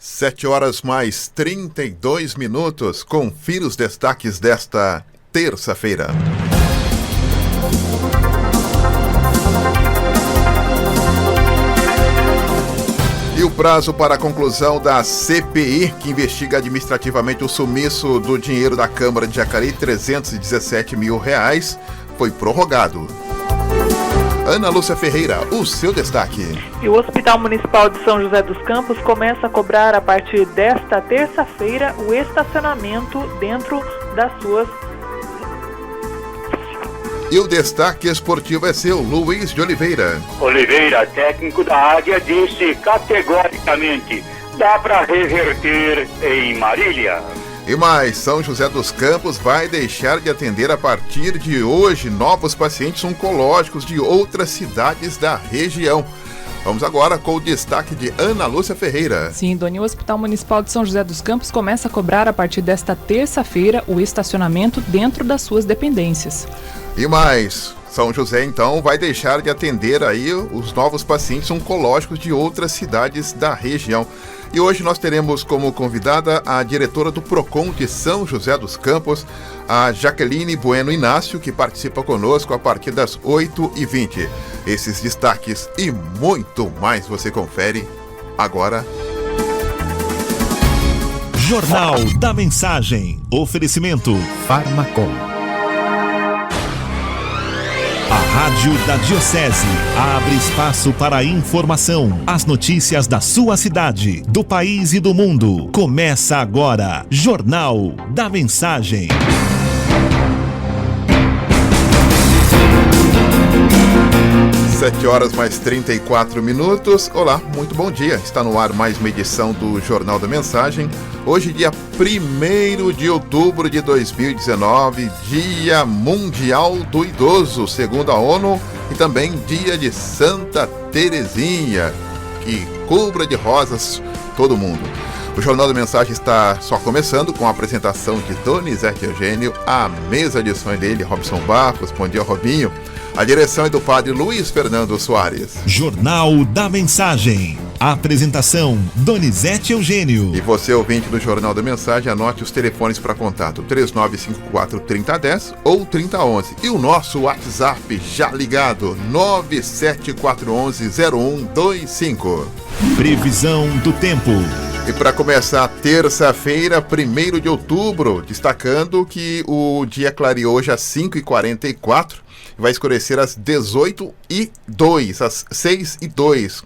7 horas mais 32 minutos. Confira os destaques desta terça-feira. E o prazo para a conclusão da CPI, que investiga administrativamente o sumiço do dinheiro da Câmara de Jacareí, R$317 mil, foi prorrogado. Ana Lúcia Ferreira, o seu destaque. E o Hospital Municipal de São José dos Campos começa a cobrar a partir desta terça-feira o estacionamento dentro das suas... E o destaque esportivo é seu, Luiz de Oliveira. Oliveira, técnico da Águia, disse categoricamente: dá para reverter em Marília. E mais, São José dos Campos vai deixar de atender a partir de hoje novos pacientes oncológicos de outras cidades da região. Vamos agora com o destaque de Ana Lúcia Ferreira. Sim, Doni, o Hospital Municipal de São José dos Campos começa a cobrar a partir desta terça-feira o estacionamento dentro das suas dependências. E mais, São José então vai deixar de atender aí os novos pacientes oncológicos de outras cidades da região. E hoje nós teremos como convidada a diretora do PROCON de São José dos Campos, a Jaqueline Bueno Inácio, que participa conosco a partir das 8h20. Esses destaques e muito mais você confere agora. Jornal da Mensagem. Oferecimento Farmacom. A Rádio da Diocese abre espaço para a informação, as notícias da sua cidade, do país e do mundo. Começa agora, Jornal da Mensagem. Sete horas mais 34 minutos. Olá, muito bom dia. Está no ar mais uma edição do Jornal da Mensagem. Hoje, dia 1º de outubro de 2019, Dia Mundial do Idoso, segundo a ONU, e também dia de Santa Terezinha, que cubra de rosas todo mundo. O Jornal da Mensagem está só começando com a apresentação de Donizete Eugênio, a mesa de som dele, Robson Barros. Bom dia, Robinho. A direção é do padre Luiz Fernando Soares. Jornal da Mensagem. A apresentação, Donizete Eugênio. E você, ouvinte do Jornal da Mensagem, anote os telefones para contato 3954-3010 ou 3011. E o nosso WhatsApp já ligado, 97411-0125. Previsão do tempo. E para começar, terça-feira, 1º de outubro, destacando que o dia clareou hoje às 5h44, vai escurecer às 18h02, às 6h02.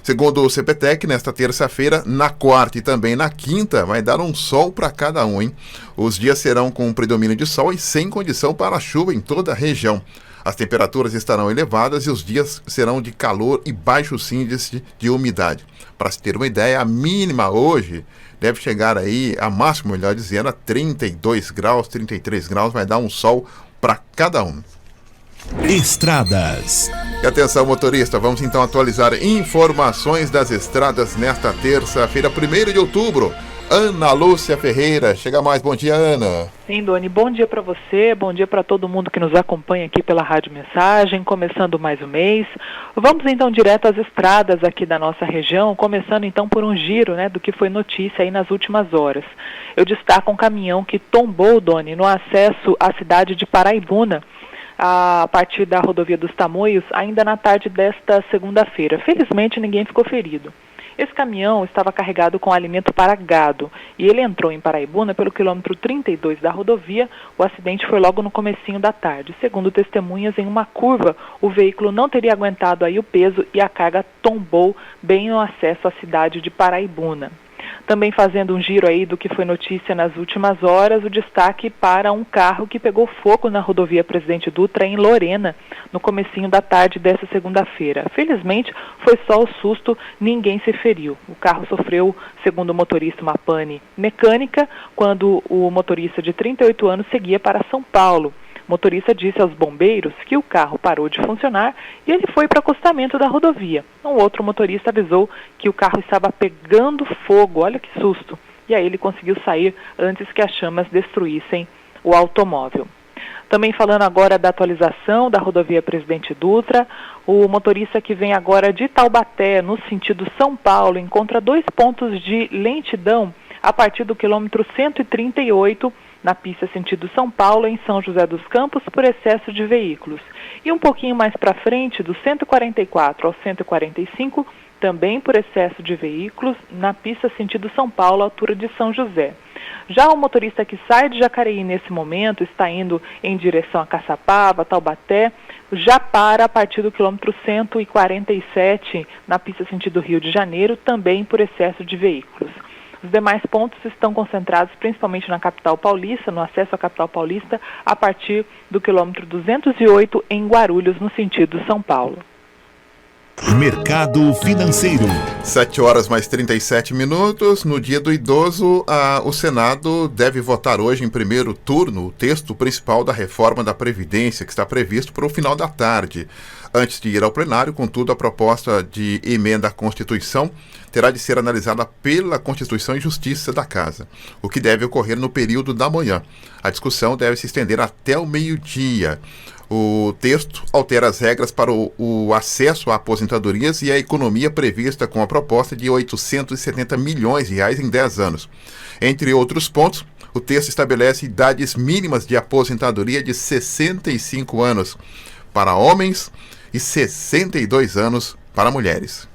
Segundo o CPTEC, nesta terça-feira, na quarta e também na quinta, vai dar um sol para cada um, hein? Os dias serão com predomínio de sol e sem condição para chuva em toda a região. As temperaturas estarão elevadas e os dias serão de calor e baixos índices de umidade. Para se ter uma ideia, a mínima hoje deve chegar aí, a máxima, melhor dizendo, a 32 graus, 33 graus, vai dar um sol para cada um. Estradas. E atenção, motorista, vamos então atualizar informações das estradas nesta terça-feira, 1º de outubro. Ana Lúcia Ferreira, chega mais. Bom dia, Ana. Sim, Doni, bom dia para você, bom dia para todo mundo que nos acompanha aqui pela Rádio Mensagem, começando mais um mês. Vamos então direto às estradas aqui da nossa região, começando então por um giro, do que foi notícia aí nas últimas horas. Eu destaco um caminhão que tombou, Doni, no acesso à cidade de Paraibuna, a partir da rodovia dos Tamoios, ainda na tarde desta segunda-feira. Felizmente ninguém ficou ferido. Esse caminhão estava carregado com alimento para gado e ele entrou em Paraibuna pelo quilômetro 32 da rodovia. O acidente foi logo no comecinho da tarde. Segundo testemunhas, em uma curva, o veículo não teria aguentado aí o peso e a carga tombou bem no acesso à cidade de Paraibuna. Também fazendo um giro aí do que foi notícia nas últimas horas, o destaque para um carro que pegou fogo na rodovia Presidente Dutra em Lorena, no comecinho da tarde dessa segunda-feira. Felizmente, foi só o susto, ninguém se feriu. O carro sofreu, segundo o motorista, uma pane mecânica, quando o motorista de 38 anos seguia para São Paulo. O motorista disse aos bombeiros que o carro parou de funcionar e ele foi para o acostamento da rodovia. Um outro motorista avisou que o carro estava pegando fogo, olha que susto. E aí ele conseguiu sair antes que as chamas destruíssem o automóvel. Também falando agora da atualização da rodovia Presidente Dutra, o motorista que vem agora de Taubaté, no sentido São Paulo, encontra 2 pontos de lentidão a partir do quilômetro 138, na pista sentido São Paulo, em São José dos Campos, por excesso de veículos. E um pouquinho mais para frente, do 144 ao 145, também por excesso de veículos, na pista sentido São Paulo, altura de São José. Já o motorista que sai de Jacareí nesse momento, está indo em direção a Caçapava, Taubaté, já para a partir do quilômetro 147, na pista sentido Rio de Janeiro, também por excesso de veículos. Os demais pontos estão concentrados principalmente na capital paulista, no acesso à capital paulista, a partir do quilômetro 208 em Guarulhos, no sentido São Paulo. Mercado financeiro. 7h mais 37. No dia do idoso, o Senado deve votar hoje em primeiro turno o texto principal da reforma da Previdência, que está previsto para o final da tarde. Antes de ir ao plenário, contudo, a proposta de emenda à Constituição terá de ser analisada pela Constituição e Justiça da Casa, o que deve ocorrer no período da manhã. A discussão deve se estender até o meio-dia. O texto altera as regras para o acesso a aposentadorias e a economia prevista com a proposta de R$ 870 milhões em 10 anos. Entre outros pontos, o texto estabelece idades mínimas de aposentadoria de 65 anos para homens e 62 anos para mulheres.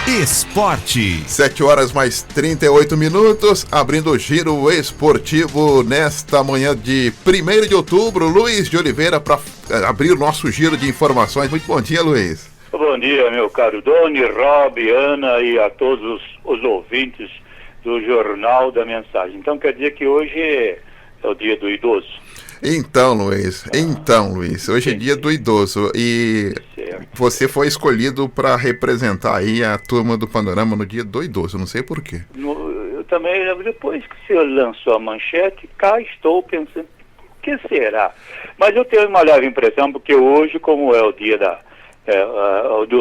Esporte. 7h mais 38, abrindo o giro esportivo nesta manhã de 1º de outubro. Luiz de Oliveira para abrir o nosso giro de informações. Muito bom dia, Luiz. Bom dia, meu caro Doni, Rob, Ana e a todos os ouvintes do Jornal da Mensagem. Então quer dizer que hoje é o dia do idoso. Então, Luiz, hoje é dia do idoso e você foi escolhido para representar aí a turma do Panorama no dia do idoso, não sei por quê. Eu também, depois que você lançou a manchete, cá estou pensando, o que será? Mas eu tenho uma leve impressão, porque hoje, como é o dia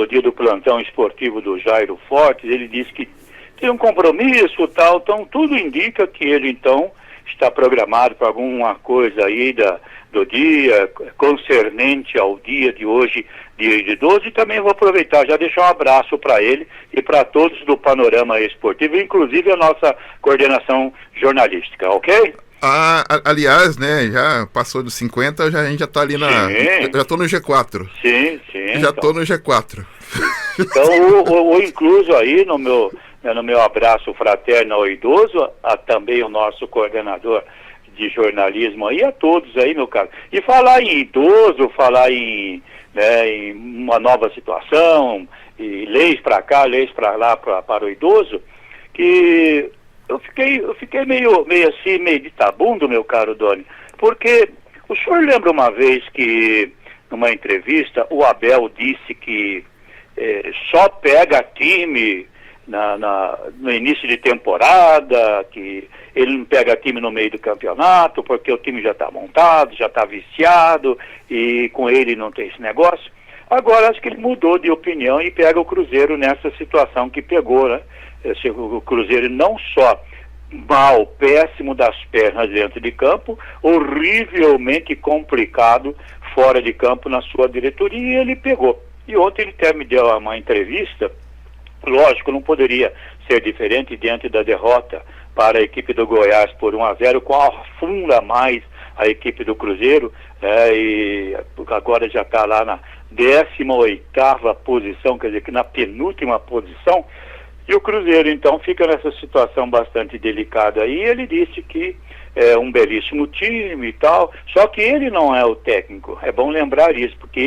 dia do plantão esportivo do Jairo Fortes, ele disse que tem um compromisso e tal, então tudo indica que ele então está programado para alguma coisa aí do dia, concernente ao dia de hoje, dia de idoso, e também vou aproveitar, já deixar um abraço para ele e para todos do Panorama Esportivo, inclusive a nossa coordenação jornalística, ok? Aliás, né, já passou dos 50, a gente já está ali já estou no G4. Sim. Já estou no G4. Então, o incluso aí no meu abraço fraterno ao idoso, também o nosso coordenador de jornalismo aí, a todos aí, meu caro. E falar em idoso, falar em uma nova situação, e leis para cá, leis para lá para o idoso, que eu fiquei meio assim, meio de tabundo, meu caro Doni, porque o senhor lembra uma vez que, numa entrevista, o Abel disse que só pega time no início de temporada, que ele não pega time no meio do campeonato, porque o time já está montado, já está viciado, e com ele não tem esse negócio. Agora acho que ele mudou de opinião e pega o Cruzeiro nessa situação que pegou, né? O Cruzeiro não só mal, péssimo das pernas dentro de campo, horrivelmente complicado fora de campo na sua diretoria, e ele pegou. E ontem ele até me deu uma entrevista. Lógico, não poderia ser diferente diante da derrota para a equipe do Goiás por 1-0, qual afunda mais a equipe do Cruzeiro, e agora já está lá na 18ª posição, quer dizer que na penúltima posição, e o Cruzeiro então fica nessa situação bastante delicada aí. Ele disse que é um belíssimo time e tal, só que ele não é o técnico, é bom lembrar isso, porque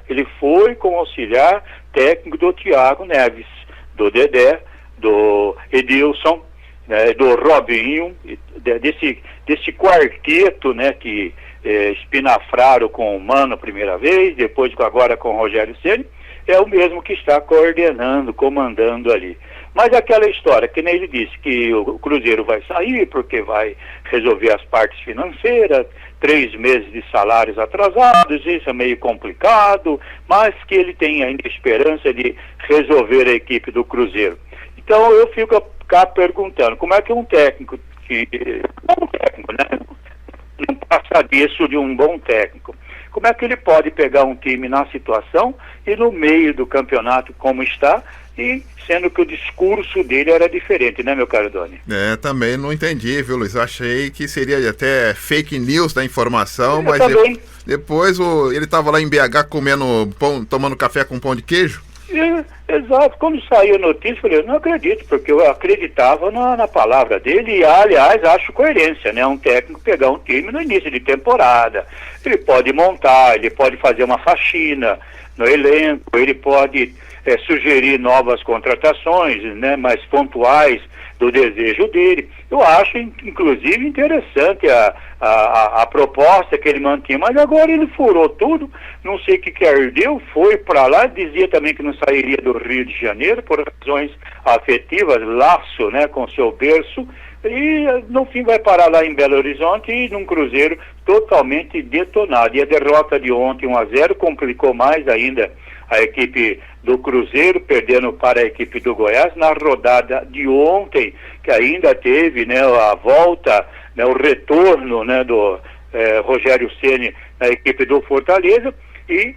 ele foi como auxiliar técnico do Thiago Neves, do Dedé, do Edilson, né, do Robinho, desse quarteto, né, que espinafraram com o Mano a primeira vez, depois agora com o Rogério Ceni, é o mesmo que está coordenando, comandando ali. Mas aquela história, que nem ele disse, que o Cruzeiro vai sair porque vai resolver as partes financeiras, 3 meses de salários atrasados, isso é meio complicado, mas que ele tem ainda esperança de resolver a equipe do Cruzeiro. Então eu fico cá perguntando, como é que um técnico assim, bom técnico, né? Não passa disso de um bom técnico. Como é que ele pode pegar um time na situação e no meio do campeonato como está, e sendo que o discurso dele era diferente, né, meu caro Doni? Também não entendi, viu, Luiz? Achei que seria até fake news da informação, Eu mas também. depois ele estava lá em BH comendo pão, tomando café com pão de queijo. Exato, quando saiu a notícia, eu falei, eu não acredito, porque eu acreditava na palavra dele, e aliás, acho coerência, né, um técnico pegar um time no início de temporada, ele pode montar, ele pode fazer uma faxina no elenco, ele pode sugerir novas contratações, né, mais pontuais do desejo dele. Eu acho, inclusive, interessante a proposta que ele mantinha, mas agora ele furou tudo, não sei o que ardeu, foi para lá, dizia também que não sairia do Rio de Janeiro por razões afetivas, laço, né, com seu berço, e no fim vai parar lá em Belo Horizonte e num Cruzeiro totalmente detonado. E a derrota de ontem, 1-0, complicou mais ainda a equipe do Cruzeiro, perdendo para a equipe do Goiás. Na rodada de ontem, que ainda teve, né, a volta, né, o retorno, né, do Rogério Ceni na equipe do Fortaleza, e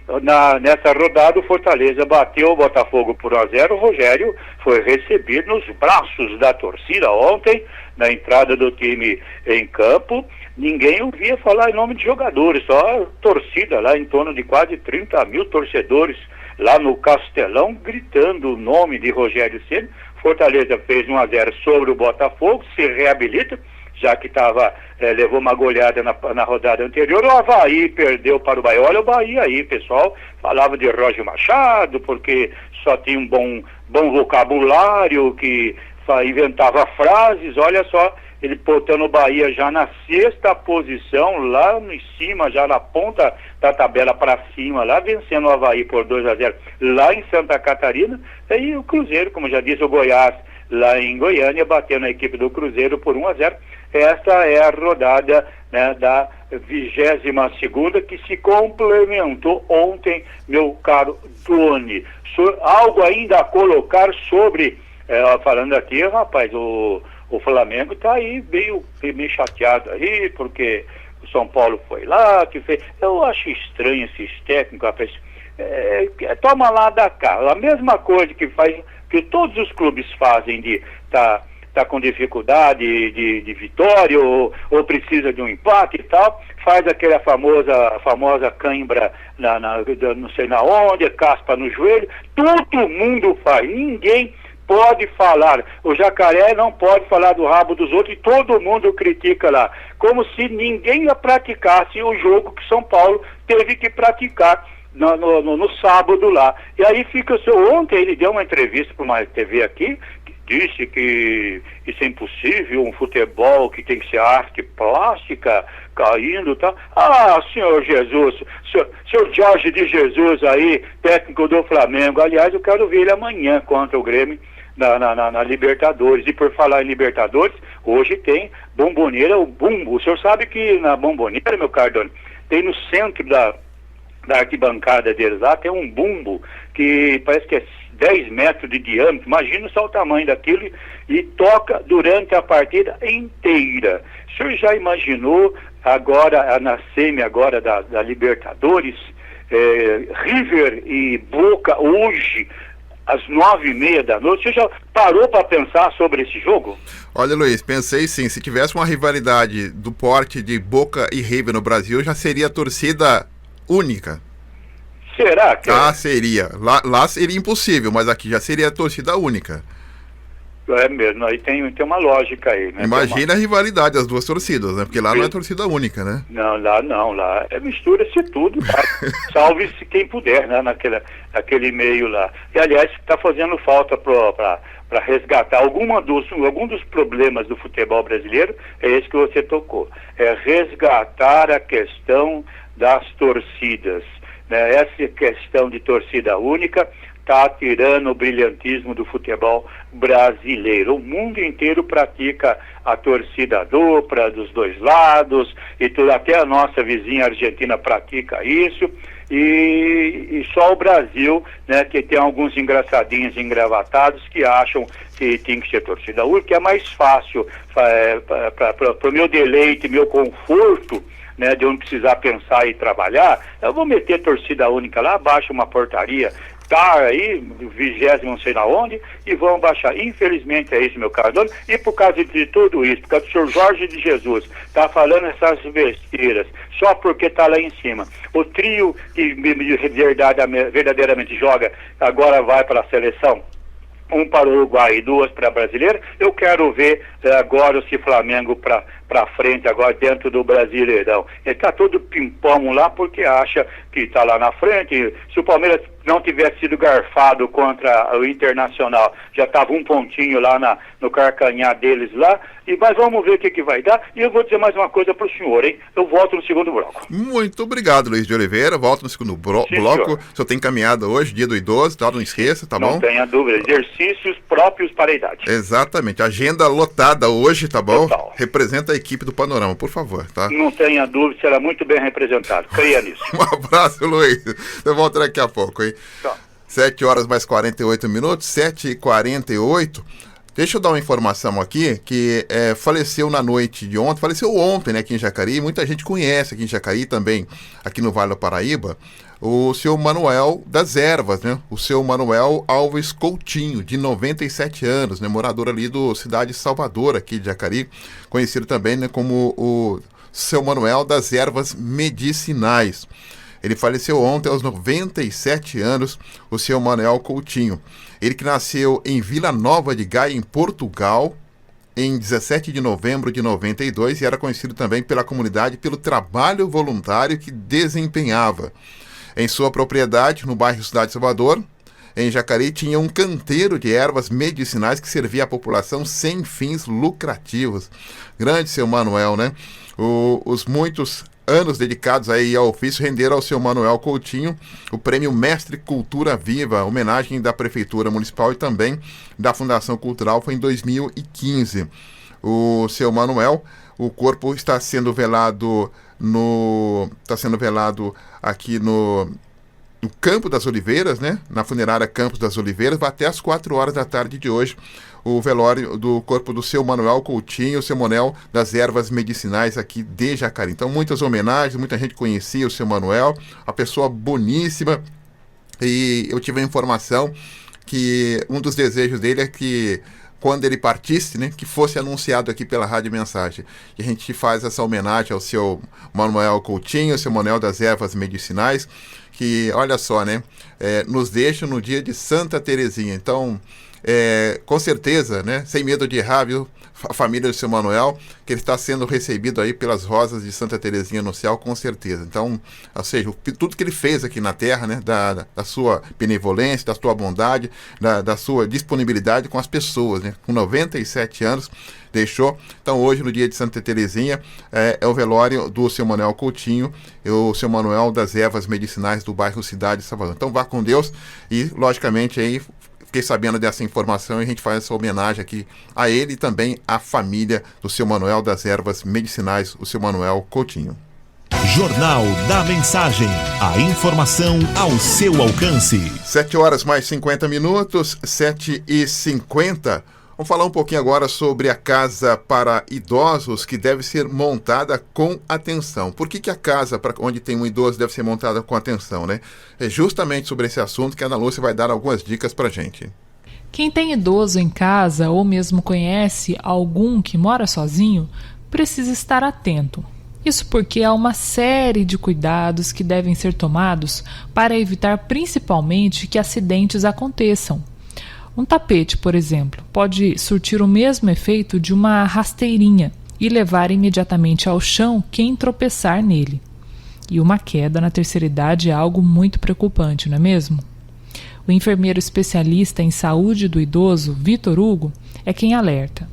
nessa rodada o Fortaleza bateu o Botafogo por 1-0. O Rogério foi recebido nos braços da torcida ontem, na entrada do time em campo. Ninguém ouvia falar em nome de jogadores, só a torcida lá, em torno de quase 30 mil torcedores lá no Castelão, gritando o nome de Rogério Ceni. Fortaleza fez 1-0 sobre o Botafogo, se reabilita, já que levou uma goleada na rodada anterior. O Avaí perdeu para o Bahia. Olha o Bahia aí, pessoal, falava de Roger Machado, porque só tinha um bom vocabulário, que inventava frases. Olha só, ele botando o Bahia já na 6ª posição, lá em cima, já na ponta da tabela para cima, lá vencendo o Avaí por 2-0 lá em Santa Catarina. E o Cruzeiro, como já disse, o Goiás lá em Goiânia, batendo a equipe do Cruzeiro por 1-0. Esta é a rodada, né, da 22ª, que se complementou ontem, meu caro Doni. Algo ainda a colocar sobre, falando aqui, rapaz, o Flamengo está aí meio chateado aí, porque o São Paulo foi lá, que fez. Eu acho estranho esses técnicos, rapaz. Toma lá da cá. A mesma coisa que todos os clubes fazem de tá com dificuldade de vitória, ou precisa de um empate e tal, faz aquela famosa cãibra não sei na onde, caspa no joelho. Todo mundo faz, ninguém pode falar. O Jacaré não pode falar do rabo dos outros, e todo mundo critica lá, como se ninguém praticasse o jogo que São Paulo teve que praticar no sábado lá. E aí fica ontem ele deu uma entrevista para uma TV aqui, que disse que isso é impossível, um futebol que tem que ser arte plástica, caindo e tal. Senhor Jesus, senhor Jorge de Jesus aí, técnico do Flamengo. Aliás, eu quero ver ele amanhã contra o Grêmio na Libertadores. E por falar em Libertadores, hoje tem Bomboneira, o Bumbo. O senhor sabe que na Bomboneira, meu caro, tem no centro da arquibancada deles lá, tem um bumbo que parece que é 10 metros de diâmetro. Imagina só o tamanho daquilo, e toca durante a partida inteira. O senhor já imaginou agora, na semi agora da Libertadores, River e Boca hoje às 9h30 da noite? Você já parou para pensar sobre esse jogo? Olha, Luiz, pensei sim, se tivesse uma rivalidade do porte de Boca e River no Brasil, já seria torcida única. Será que? Seria. Lá seria impossível, mas aqui já seria torcida única. É mesmo, aí tem uma lógica aí, né? Imagina a rivalidade das duas torcidas, né? Porque lá não é torcida única, né? Não, lá mistura-se tudo, tá? Salve-se quem puder, né? Naquele meio lá. E aliás, está fazendo falta para resgatar algum dos problemas do futebol brasileiro, é esse que você tocou. É resgatar a questão das torcidas, né? Essa questão de torcida única está tirando o brilhantismo do futebol brasileiro. O mundo inteiro pratica a torcida dupla dos dois lados, e até a nossa vizinha Argentina pratica isso, E só o Brasil, né, que tem alguns engraçadinhos engravatados que acham que tem que ser torcida única, que é mais fácil para o meu deleite, meu conforto, né, de eu não precisar pensar e trabalhar. Eu vou meter torcida única lá, baixa uma portaria, tá aí, 20º não sei na onde, e vão baixar. Infelizmente é isso, meu caro dono, e por causa de tudo isso, por causa do senhor Jorge de Jesus, tá falando essas besteiras, só porque tá lá em cima. O trio que verdadeiramente joga, agora vai para a seleção, um para o Uruguai e 2 para a brasileira. Eu quero ver agora esse Flamengo para frente, agora dentro do Brasileirão. Ele está todo pimpão lá porque acha que está lá na frente. Se o Palmeiras não tivesse sido garfado contra o Internacional, já estava um pontinho lá no carcanhar deles lá. Mas vamos ver o que vai dar. E eu vou dizer mais uma coisa para o senhor, hein? Eu volto no segundo bloco. Muito obrigado, Luiz de Oliveira. Volto no segundo bloco. Senhor. O senhor tem caminhada hoje, dia do idoso, tá? Não esqueça, tá bom? Não tenha dúvida. Exercícios próprios para a idade. Exatamente. Agenda lotada hoje, tá bom? Total. Representa a equipe do Panorama, por favor, tá? Não tenha dúvida, será muito bem representado. Creia nisso. Um abraço, Luiz. Eu volto daqui a pouco, hein? Tá. 7h mais 48 minutos, 7h48. Deixa eu dar uma informação aqui, que faleceu na noite de ontem, faleceu ontem, né, aqui em Jacareí, muita gente conhece aqui em Jacareí também, aqui no Vale do Paraíba, o seu Manuel das Ervas, né, o seu Manuel Alves Coutinho, de 97 anos, né, morador ali do Cidade Salvador, aqui de Jacareí, conhecido também, né, como o seu Manuel das Ervas Medicinais. Ele faleceu ontem aos 97 anos, o seu Manuel Coutinho. Ele que nasceu em Vila Nova de Gaia, em Portugal, em 17 de novembro de 92, e era conhecido também pela comunidade pelo trabalho voluntário que desempenhava. Em sua propriedade, no bairro Cidade Salvador, em Jacareí, tinha um canteiro de ervas medicinais que servia à população sem fins lucrativos. Grande seu Manuel, né? Os muitos anos dedicados aí ao ofício renderam ao seu Manuel Coutinho o prêmio Mestre Cultura Viva, homenagem da Prefeitura Municipal e também da Fundação Cultural, foi em 2015. O seu Manuel, o corpo está sendo velado aqui no Campo das Oliveiras, né? Na funerária Campos das Oliveiras, vai até às 4h da tarde de hoje, o velório do corpo do seu Manuel Coutinho, o seu Manuel das Ervas Medicinais aqui de Jacareí. Então, muitas homenagens, muita gente conhecia o seu Manuel, uma pessoa boníssima, e eu tive a informação que um dos desejos dele é que quando ele partisse, né, que fosse anunciado aqui pela Rádio Mensagem. E a gente faz essa homenagem ao seu Manuel Coutinho, o seu Manuel das Ervas Medicinais, que, olha só, né, nos deixa no dia de Santa Terezinha. Então, com certeza, né, sem medo de errar, viu, a família do seu Manuel, que ele está sendo recebido aí pelas rosas de Santa Terezinha no céu, com certeza. Então, ou seja, tudo que ele fez aqui na terra, né, da sua benevolência, da sua bondade, da sua disponibilidade com as pessoas, né, com 97 anos, deixou. Então, hoje, no dia de Santa Terezinha, é o velório do seu Manuel Coutinho, o seu Manuel das Ervas Medicinais do bairro Cidade Salvador. Então, vá com Deus e, logicamente, aí fiquei sabendo dessa informação e a gente faz essa homenagem aqui a ele e também à família do seu Manuel das Ervas Medicinais, o seu Manuel Coutinho. Jornal da Mensagem, a informação ao seu alcance. 7h mais 50 minutos, 7h50. Vamos falar um pouquinho agora sobre a casa para idosos que deve ser montada com atenção. Por que a casa para onde tem um idoso deve ser montada com atenção, né? É justamente sobre esse assunto que a Ana Lúcia vai dar algumas dicas para a gente. Quem tem idoso em casa ou mesmo conhece algum que mora sozinho, precisa estar atento. Isso porque há uma série de cuidados que devem ser tomados para evitar principalmente que acidentes aconteçam. Um tapete, por exemplo, pode surtir o mesmo efeito de uma rasteirinha e levar imediatamente ao chão quem tropeçar nele. E uma queda na terceira idade é algo muito preocupante, não é mesmo? O enfermeiro especialista em saúde do idoso, Vitor Hugo, é quem alerta.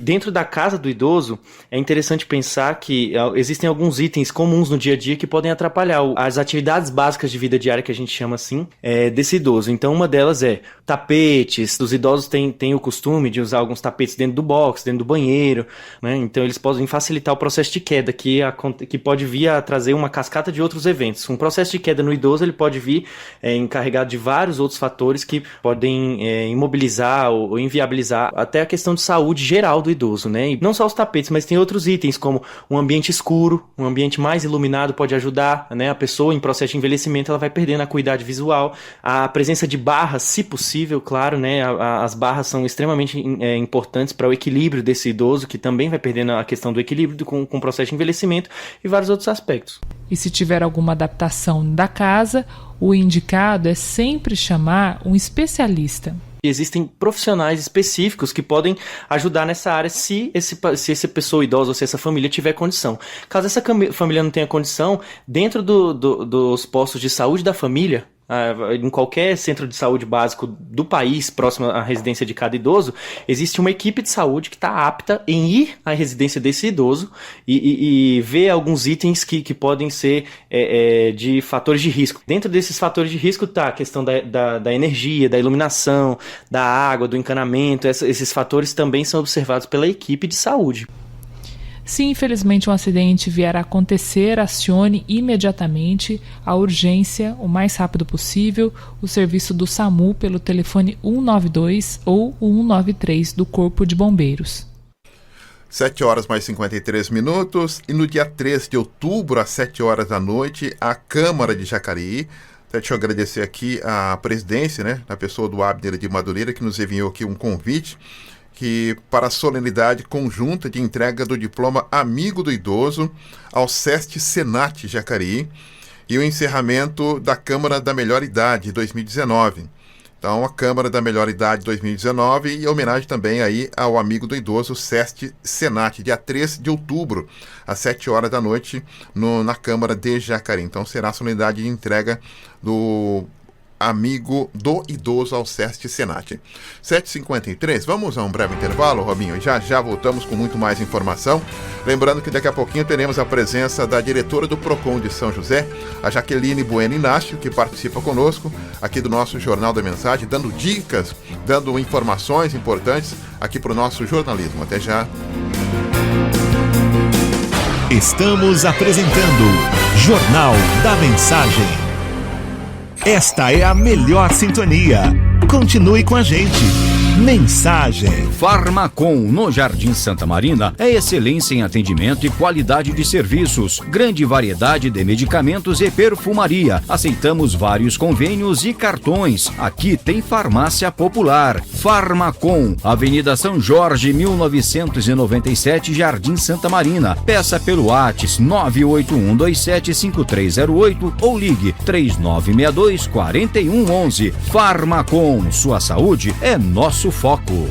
Dentro da casa do idoso, é interessante pensar que existem alguns itens comuns no dia a dia que podem atrapalhar as atividades básicas de vida diária, que a gente chama assim, desse idoso. Então, uma delas é tapetes. Os idosos têm o costume de usar alguns tapetes dentro do box, dentro do banheiro, né? Então, eles podem facilitar o processo de queda, que pode vir a trazer uma cascata de outros eventos. Um processo de queda no idoso, ele pode vir encarregado de vários outros fatores que podem imobilizar ou inviabilizar até a questão de saúde geral do idoso, né? E não só os tapetes, mas tem outros itens como um ambiente escuro, um ambiente mais iluminado pode ajudar, né? A pessoa em processo de envelhecimento ela vai perdendo a acuidade visual, a presença de barras, se possível, claro, né? As barras são extremamente importantes para o equilíbrio desse idoso, que também vai perdendo a questão do equilíbrio com o processo de envelhecimento e vários outros aspectos. E se tiver alguma adaptação da casa, o indicado é sempre chamar um especialista. Existem profissionais específicos que podem ajudar nessa área se essa pessoa idosa ou se essa família tiver condição. Caso essa família não tenha condição, dentro dos postos de saúde da família, em qualquer centro de saúde básico do país, próximo à residência de cada idoso, existe uma equipe de saúde que está apta em ir à residência desse idoso e ver alguns itens que podem ser de fatores de risco. Dentro desses fatores de risco está a questão da energia, da iluminação, da água, do encanamento. Esses fatores também são observados pela equipe de saúde. Se infelizmente um acidente vier a acontecer, acione imediatamente a urgência, o mais rápido possível, o serviço do SAMU pelo telefone 192 ou 193 do Corpo de Bombeiros. 7 horas mais 53 minutos e no dia 3 de outubro, às 7 horas da noite, a Câmara de Jacareí, deixa eu agradecer aqui a presidência, né, na pessoa do Abner de Madureira, que nos enviou aqui um convite para a solenidade conjunta de entrega do diploma Amigo do Idoso ao SEST Senat Jacareí e o encerramento da Câmara da Melhor Idade 2019. Então, a Câmara da Melhor Idade 2019 e homenagem também aí ao Amigo do Idoso SEST Senat, dia 3 de outubro, às 7 horas da noite, na Câmara de Jacareí. Então, será a solenidade de entrega do Amigo do Idoso ao SEST Senat. 7h53, vamos a um breve intervalo, Robinho, e já voltamos com muito mais informação. Lembrando que daqui a pouquinho teremos a presença da diretora do PROCON de São José, a Jaqueline Bueno Inácio, que participa conosco aqui do nosso Jornal da Mensagem, dando dicas, dando informações importantes aqui para o nosso jornalismo. Até já. Estamos apresentando Jornal da Mensagem. Esta é a melhor sintonia. Continue com a gente. Mensagem. Farmacon, no Jardim Santa Marina, é excelência em atendimento e qualidade de serviços. Grande variedade de medicamentos e perfumaria. Aceitamos vários convênios e cartões. Aqui tem farmácia popular. Farmacon, Avenida São Jorge, 1997, Jardim Santa Marina. Peça pelo WhatsApp 981275308 ou ligue 3962-4111. Farmacon, sua saúde é nosso foco.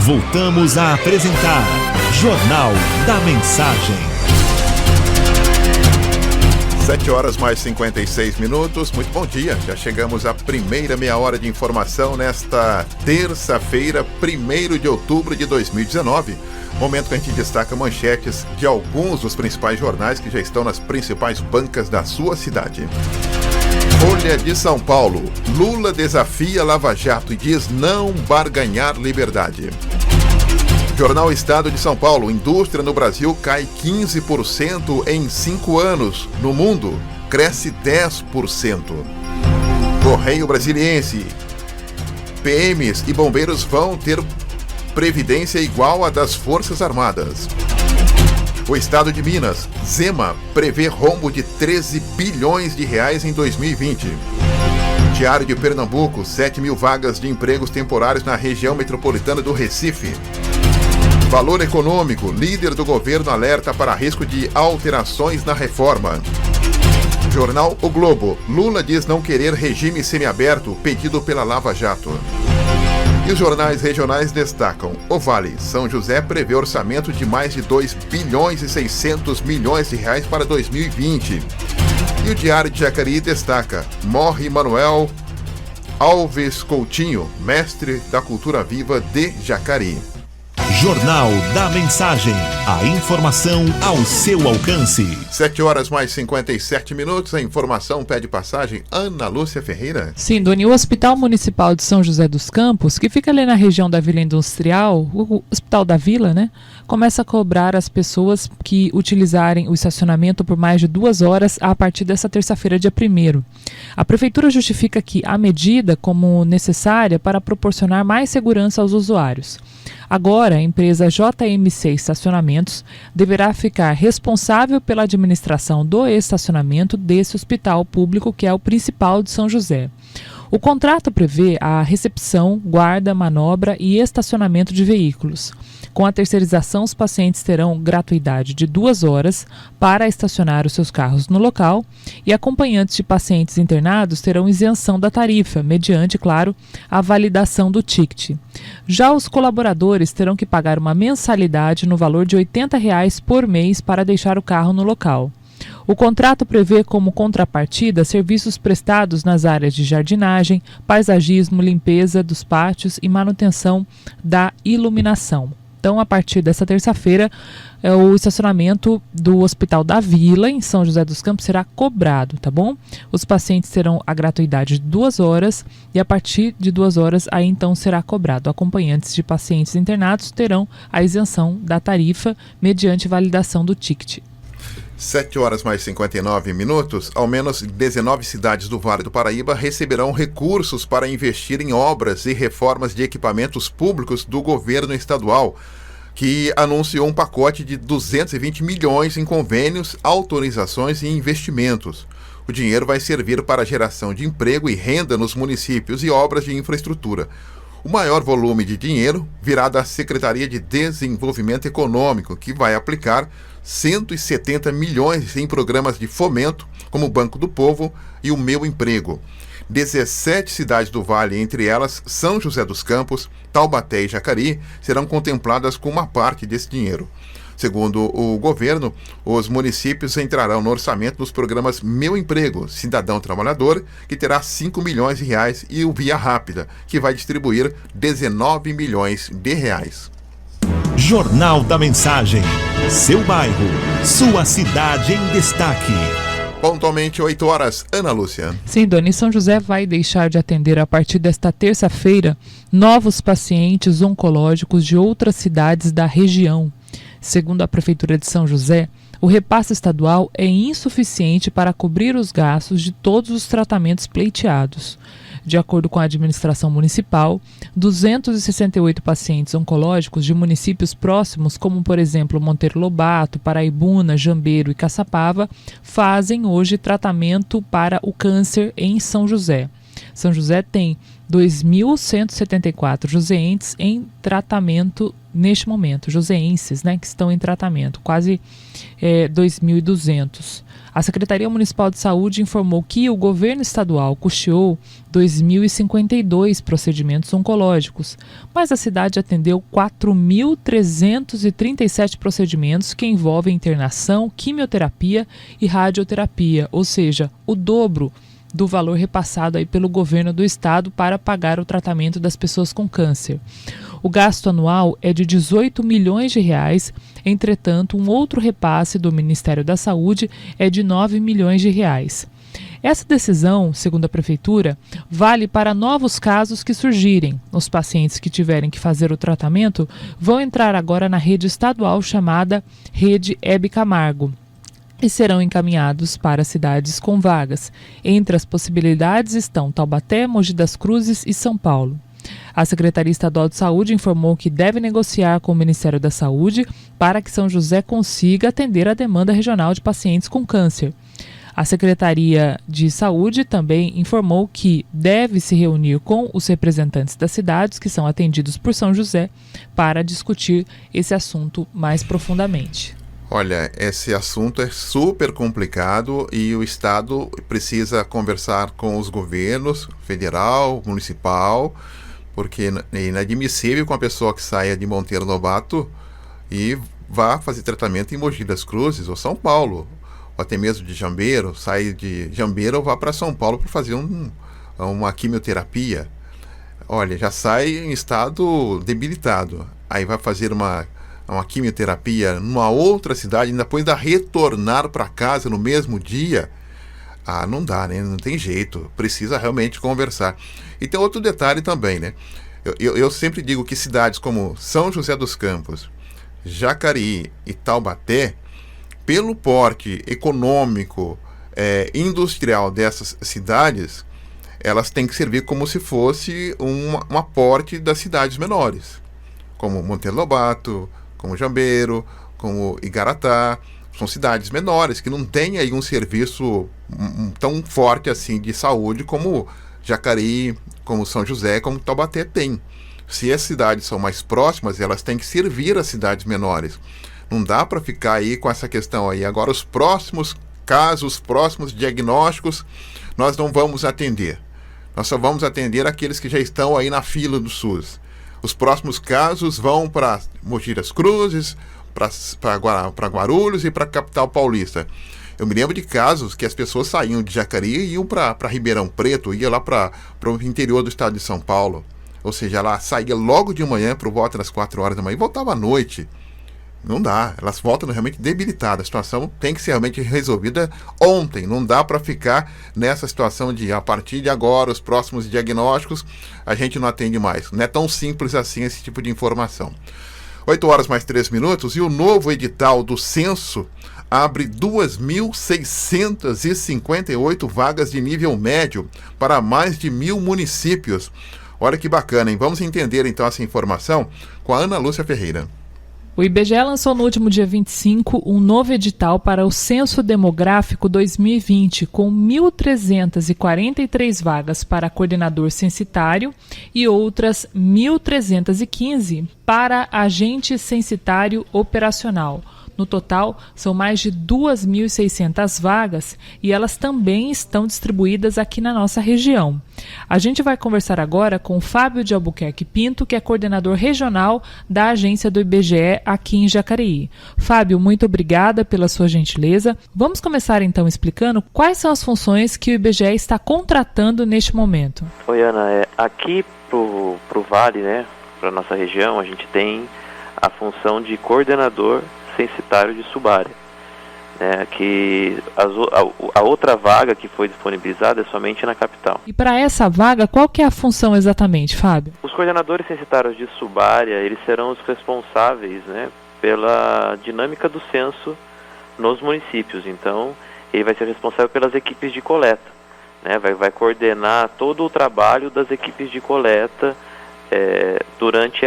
Voltamos a apresentar Jornal da Mensagem. 7 horas mais 56 minutos. Muito bom dia. Já chegamos à primeira meia hora de informação nesta terça-feira, 1º de outubro de 2019. Momento que a gente destaca manchetes de alguns dos principais jornais que já estão nas principais bancas da sua cidade. Folha de São Paulo. Lula desafia Lava Jato e diz não barganhar liberdade. Jornal Estado de São Paulo. Indústria no Brasil cai 15% em 5 anos. No mundo, cresce 10%. Correio Brasiliense. PMs e bombeiros vão ter previdência igual à das Forças Armadas. O Estado de Minas, Zema, prevê rombo de 13 bilhões de reais em 2020. Diário de Pernambuco, 7 mil vagas de empregos temporários na região metropolitana do Recife. Valor Econômico, líder do governo alerta para risco de alterações na reforma. Jornal O Globo, Lula diz não querer regime semiaberto pedido pela Lava Jato. E os jornais regionais destacam: o Vale, São José prevê orçamento de mais de 2 bilhões e 600 milhões de reais para 2020. E o Diário de Jacareí destaca: morre Manuel Alves Coutinho, mestre da cultura viva de Jacareí. Jornal da Mensagem. A informação ao seu alcance. 7h mais 57. A informação pede passagem. Ana Lúcia Ferreira. Sim, Doni, o Hospital Municipal de São José dos Campos, que fica ali na região da Vila Industrial, o Hospital da Vila, né? Começa a cobrar as pessoas que utilizarem o estacionamento por mais de 2 horas a partir dessa terça-feira, dia 1º. A Prefeitura justifica que a medida como necessária para proporcionar mais segurança aos usuários. Agora, a empresa JMC Estacionamentos deverá ficar responsável pela administração do estacionamento desse hospital público, que é o principal de São José. O contrato prevê a recepção, guarda, manobra e estacionamento de veículos. Com a terceirização, os pacientes terão gratuidade de 2 horas para estacionar os seus carros no local e acompanhantes de pacientes internados terão isenção da tarifa, mediante, claro, a validação do ticket. Já os colaboradores terão que pagar uma mensalidade no valor de R$ 80 por mês para deixar o carro no local. O contrato prevê como contrapartida serviços prestados nas áreas de jardinagem, paisagismo, limpeza dos pátios e manutenção da iluminação. Então, a partir dessa terça-feira, o estacionamento do Hospital da Vila, em São José dos Campos, será cobrado, tá bom? Os pacientes terão a gratuidade de 2 horas e a partir de 2 horas, aí então será cobrado. Acompanhantes de pacientes internados terão a isenção da tarifa mediante validação do ticket. 7h mais 59. Ao menos 19 cidades do Vale do Paraíba receberão recursos para investir em obras e reformas de equipamentos públicos do governo estadual, que anunciou um pacote de 220 milhões em convênios, autorizações e investimentos. O dinheiro vai servir para a geração de emprego e renda nos municípios e obras de infraestrutura. O maior volume de dinheiro virá da Secretaria de Desenvolvimento Econômico, que vai aplicar 170 milhões em programas de fomento, como o Banco do Povo e o Meu Emprego. 17 cidades do Vale, entre elas São José dos Campos, Taubaté e Jacareí, serão contempladas com uma parte desse dinheiro. Segundo o governo, os municípios entrarão no orçamento dos programas Meu Emprego, Cidadão Trabalhador, que terá 5 milhões de reais, e o Via Rápida, que vai distribuir 19 milhões de reais. Jornal da Mensagem. Seu bairro, sua cidade em destaque. Pontualmente 8 horas, Ana Lúcia. Sim, Doni, São José vai deixar de atender a partir desta terça-feira novos pacientes oncológicos de outras cidades da região. Segundo a Prefeitura de São José, o repasse estadual é insuficiente para cobrir os gastos de todos os tratamentos pleiteados. De acordo com a administração municipal, 268 pacientes oncológicos de municípios próximos, como por exemplo Monteiro Lobato, Paraibuna, Jambeiro e Caçapava, fazem hoje tratamento para o câncer em São José. São José tem 2.174 joseenses em tratamento neste momento, joseenses, né, que estão em tratamento, quase 2.200. A Secretaria Municipal de Saúde informou que o governo estadual custeou 2.052 procedimentos oncológicos, mas a cidade atendeu 4.337 procedimentos que envolvem internação, quimioterapia e radioterapia, ou seja, o dobro do valor repassado aí pelo governo do estado para pagar o tratamento das pessoas com câncer. O gasto anual é de 18 milhões de reais, entretanto, um outro repasse do Ministério da Saúde é de 9 milhões de reais. Essa decisão, segundo a Prefeitura, vale para novos casos que surgirem. Os pacientes que tiverem que fazer o tratamento vão entrar agora na rede estadual chamada Rede Hebe Camargo e serão encaminhados para cidades com vagas. Entre as possibilidades estão Taubaté, Mogi das Cruzes e São Paulo. A Secretaria Estadual de Saúde informou que deve negociar com o Ministério da Saúde para que São José consiga atender a demanda regional de pacientes com câncer. A Secretaria de Saúde também informou que deve se reunir com os representantes das cidades que são atendidos por São José para discutir esse assunto mais profundamente. Olha, esse assunto é super complicado e o Estado precisa conversar com os governos federal, municipal, porque é inadmissível que uma pessoa que saia de Monteiro Lobato e vá fazer tratamento em Mogi das Cruzes ou São Paulo, ou até mesmo de Jambeiro, sai de Jambeiro ou vá para São Paulo para fazer uma quimioterapia. Olha, já sai em estado debilitado. aí vai fazer uma quimioterapia numa outra cidade, e depois ainda retornar para casa no mesmo dia, não dá, né? Não tem jeito, precisa realmente conversar. E tem outro detalhe também, né? Eu sempre digo que cidades como São José dos Campos, Jacareí e Taubaté, pelo porte econômico, industrial dessas cidades, elas têm que servir como se fosse um aporte das cidades menores, como Monteiro Lobato, como Jambeiro, como Igaratá. São cidades menores que não têm aí um serviço tão forte assim de saúde como Jacareí, como São José, como Taubaté tem. Se as cidades são mais próximas, elas têm que servir as cidades menores. Não dá para ficar aí com essa questão aí. Agora, os próximos casos, os próximos diagnósticos, nós não vamos atender. Nós só vamos atender aqueles que já estão aí na fila do SUS. Os próximos casos vão para Mogi das Cruzes, para Guarulhos e para a capital paulista. Eu me lembro de casos que as pessoas saíam de Jacareí e iam para Ribeirão Preto, ia lá para o interior do estado de São Paulo. Ou seja, ela saía logo de manhã, por volta das 4 horas da manhã, e voltava à noite. Não dá, elas voltam realmente debilitadas. A situação tem que ser realmente resolvida ontem. Não dá para ficar nessa situação de, a partir de agora, os próximos diagnósticos, a gente não atende mais. Não é tão simples assim esse tipo de informação. 8 horas mais 3 minutos, e o novo edital do censo abre 2.658 vagas de nível médio para mais de 1.000 municípios. Olha que bacana, hein? Vamos entender então essa informação com a Ana Lúcia Ferreira. O IBGE lançou no último dia 25 um novo edital para o Censo Demográfico 2020, com 1.343 vagas para coordenador censitário e outras 1.315 para agente censitário operacional. No total, são mais de 2.600 vagas e elas também estão distribuídas aqui na nossa região. A gente vai conversar agora com o Fábio de Albuquerque Pinto, que é coordenador regional da agência do IBGE aqui em Jacareí. Fábio, muito obrigada pela sua gentileza. Vamos começar então explicando quais são as funções que o IBGE está contratando neste momento. Oi, Ana. Aqui pro Vale, né, para nossa região, a gente tem a função de coordenador censitário de subárea, né, que a outra vaga que foi disponibilizada é somente na capital. E para essa vaga, qual que é a função exatamente, Fábio? Os coordenadores censitários de subárea, eles serão os responsáveis, né, pela dinâmica do censo nos municípios. Então, ele vai ser responsável pelas equipes de coleta, né, vai coordenar todo o trabalho das equipes de coleta durante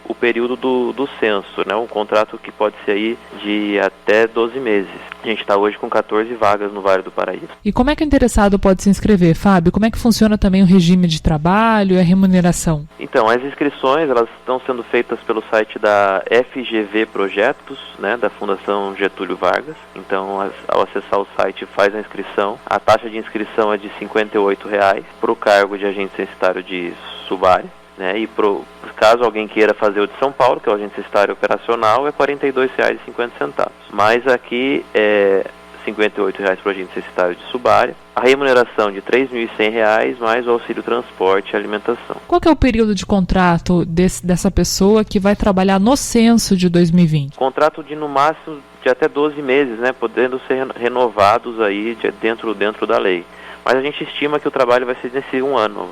o período do censo, né? Um contrato que pode ser aí de até 12 meses. A gente está hoje com 14 vagas no Vale do Paraíba. E como é que o interessado pode se inscrever, Fábio? Como é que funciona também o regime de trabalho e a remuneração? Então, as inscrições elas estão sendo feitas pelo site da FGV Projetos, né, da Fundação Getúlio Vargas. Então, ao acessar o site, faz a inscrição. A taxa de inscrição é de R$ 58,00 para o cargo de agente censitário de subárea. Né, e caso alguém queira fazer o de São Paulo, que é o agente censitário operacional, é R$ 42,50. Mas aqui é R$ 58,00 para o agente censitário de subárea. A remuneração de R$ 3.100 mais o auxílio transporte e alimentação. Qual que é o período de contrato dessa pessoa que vai trabalhar no censo de 2020? Contrato de no máximo de até 12 meses, né, podendo ser renovados aí dentro da lei. Mas a gente estima que o trabalho vai ser nesse 1 ano.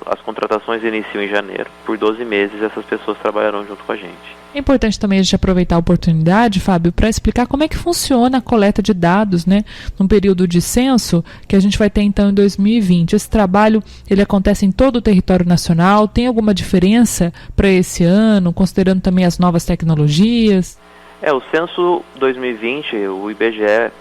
As contratações iniciam em janeiro. Por 12 meses, essas pessoas trabalharão junto com a gente. É importante também a gente aproveitar a oportunidade, Fábio, para explicar como é que funciona a coleta de dados, né, num período de censo que a gente vai ter então em 2020. Esse trabalho, ele acontece em todo o território nacional. Tem alguma diferença para esse ano, considerando também as novas tecnologias? O censo 2020, o IBGE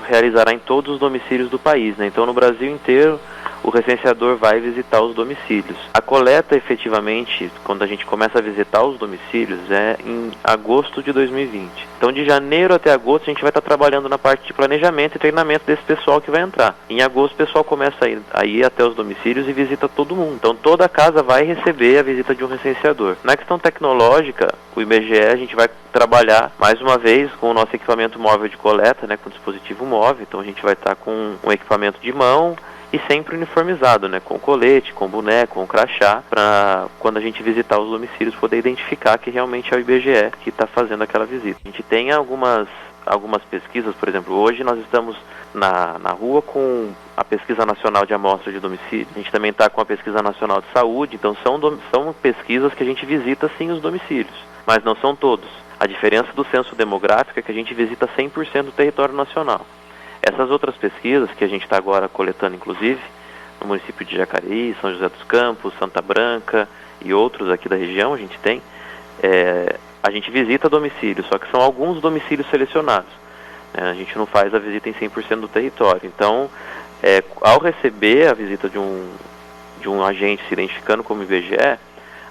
realizará em todos os domicílios do país, né? Então, no Brasil inteiro, o recenseador vai visitar os domicílios. A coleta, efetivamente, quando a gente começa a visitar os domicílios, é em agosto de 2020. Então, de janeiro até agosto, a gente vai estar trabalhando na parte de planejamento e treinamento desse pessoal que vai entrar. Em agosto, o pessoal começa a ir até os domicílios e visita todo mundo. Então, toda casa vai receber a visita de um recenseador. Na questão tecnológica, o IBGE, a gente vai trabalhar, mais uma vez, com o nosso equipamento móvel de coleta, né, com dispositivo móvel. Então, a gente vai estar com um equipamento de mão e sempre uniformizado, né, com colete, com boné, com crachá, para quando a gente visitar os domicílios poder identificar que realmente é o IBGE que está fazendo aquela visita. A gente tem algumas pesquisas, por exemplo, hoje nós estamos na rua com a Pesquisa Nacional de Amostra de Domicílio, a gente também está com a Pesquisa Nacional de Saúde, então são pesquisas que a gente visita sim os domicílios, mas não são todos. A diferença do censo demográfico é que a gente visita 100% do território nacional. Essas outras pesquisas que a gente está agora coletando, inclusive, no município de Jacareí, São José dos Campos, Santa Branca e outros aqui da região, a gente tem, a gente visita domicílios, só que são alguns domicílios selecionados. A gente não faz a visita em 100% do território. Então, ao receber a visita de um agente se identificando como IBGE,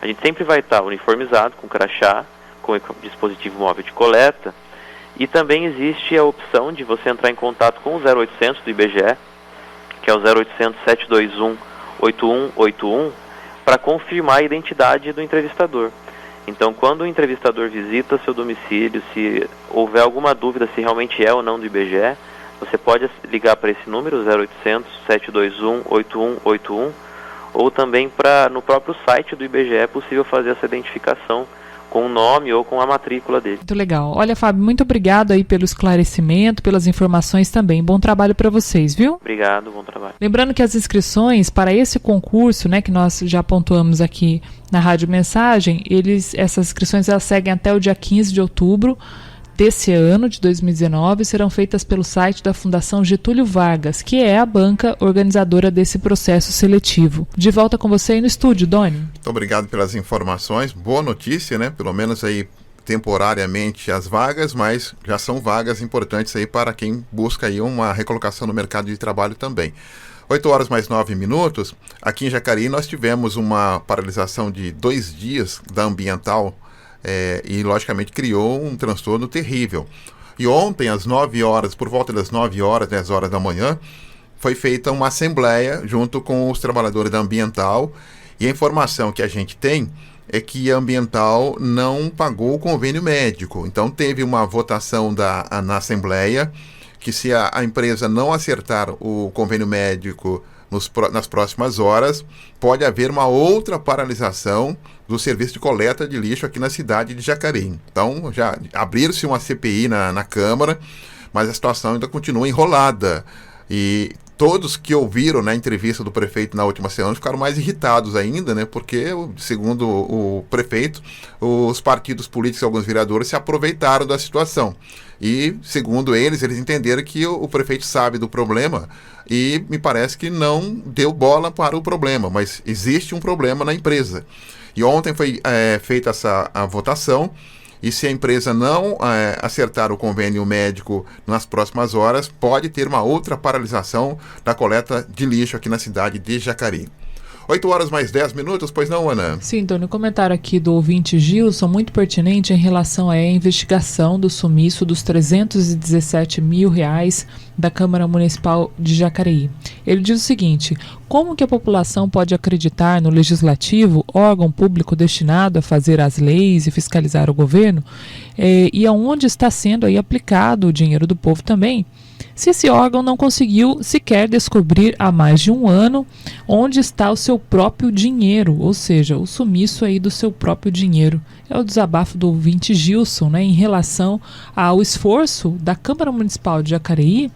a gente sempre vai estar uniformizado, com crachá, com dispositivo móvel de coleta, e também existe a opção de você entrar em contato com o 0800 do IBGE, que é o 0800 721 8181, para confirmar a identidade do entrevistador. Então, quando o entrevistador visita seu domicílio, se houver alguma dúvida se realmente é ou não do IBGE, você pode ligar para esse número, 0800 721 8181, ou também no próprio site do IBGE é possível fazer essa identificação com o nome ou com a matrícula dele. Muito legal. Olha, Fábio, muito obrigado aí pelo esclarecimento, pelas informações também. Bom trabalho para vocês, viu? Obrigado, bom trabalho. Lembrando que as inscrições para esse concurso, né, que nós já pontuamos aqui na Rádio Mensagem, essas inscrições elas seguem até o dia 15 de outubro desse ano, de 2019, serão feitas pelo site da Fundação Getúlio Vargas, que é a banca organizadora desse processo seletivo. De volta com você aí no estúdio, Doni. Muito obrigado pelas informações. Boa notícia, né? Pelo menos aí temporariamente as vagas, mas já são vagas importantes aí para quem busca aí uma recolocação no mercado de trabalho também. 8 horas mais 9 minutos. Aqui em Jacareí nós tivemos uma paralisação de 2 dias da Ambiental, e logicamente criou um transtorno terrível. E ontem, às 9 horas, por volta das 9 horas, 10 horas da manhã, foi feita uma assembleia junto com os trabalhadores da Ambiental, e a informação que a gente tem é que a Ambiental não pagou o convênio médico. Então teve uma votação na assembleia que se a empresa não acertar o convênio médico nas próximas horas, pode haver uma outra paralisação do serviço de coleta de lixo aqui na cidade de Jacareí. Então, já abriu-se uma CPI na Câmara, mas a situação ainda continua enrolada. E todos que ouviram na entrevista do prefeito na última semana ficaram mais irritados ainda, né? Porque, segundo o prefeito, os partidos políticos e alguns vereadores se aproveitaram da situação. E, segundo eles entenderam que o prefeito sabe do problema e me parece que não deu bola para o problema, mas existe um problema na empresa. E ontem foi feita a votação, e se a empresa não acertar o convênio médico nas próximas horas, pode ter uma outra paralisação da coleta de lixo aqui na cidade de Jacareí. 8 horas mais 10 minutos, pois não, Ana? Sim, Antônio, o comentário aqui do ouvinte Gilson, muito pertinente em relação à investigação do sumiço dos R$317 mil da Câmara Municipal de Jacareí. Ele diz o seguinte: como que a população pode acreditar no Legislativo, órgão público destinado a fazer as leis e fiscalizar o governo, e aonde está sendo aí aplicado o dinheiro do povo também, se esse órgão não conseguiu sequer descobrir há mais de um ano onde está o seu próprio dinheiro, ou seja, o sumiço aí do seu próprio dinheiro. É o desabafo do ouvinte Gilson, né, em relação ao esforço da Câmara Municipal de Jacareí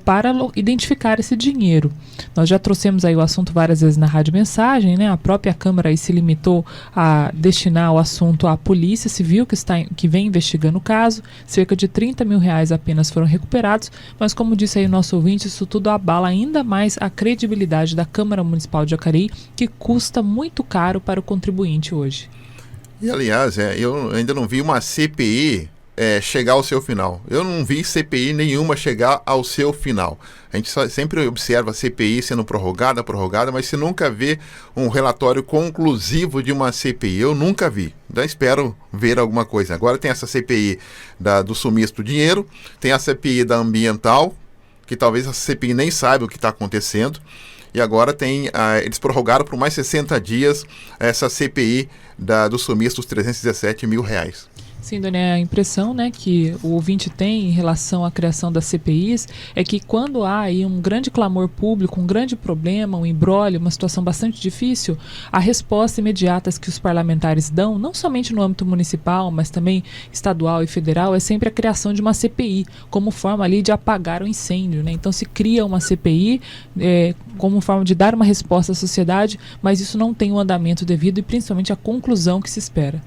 para identificar esse dinheiro. Nós já trouxemos aí o assunto várias vezes na Rádio Mensagem, né? A própria Câmara aí se limitou a destinar o assunto à Polícia Civil, que vem investigando o caso. Cerca de R$30 mil apenas foram recuperados, mas como disse aí o nosso ouvinte, isso tudo abala ainda mais a credibilidade da Câmara Municipal de Jacareí, que custa muito caro para o contribuinte hoje. E aliás, eu ainda não vi uma CPI chegar ao seu final. Eu não vi CPI nenhuma chegar ao seu final. A gente sempre observa a CPI sendo prorrogada, mas se nunca vê um relatório conclusivo de uma CPI. Eu nunca vi. Então espero ver alguma coisa. Agora tem essa CPI do sumiço do dinheiro, tem a CPI da Ambiental, que talvez a CPI nem saiba o que está acontecendo. E agora eles prorrogaram por mais 60 dias essa CPI do sumiço dos R$317 mil. Sim, Dona, a impressão, né, que o ouvinte tem em relação à criação das CPIs é que quando há aí um grande clamor público, um grande problema, um imbróglio, uma situação bastante difícil, a resposta imediata que os parlamentares dão, não somente no âmbito municipal, mas também estadual e federal, é sempre a criação de uma CPI, como forma ali de apagar o incêndio, né? Então se cria uma CPI como forma de dar uma resposta à sociedade, mas isso não tem o andamento devido e principalmente a conclusão que se espera.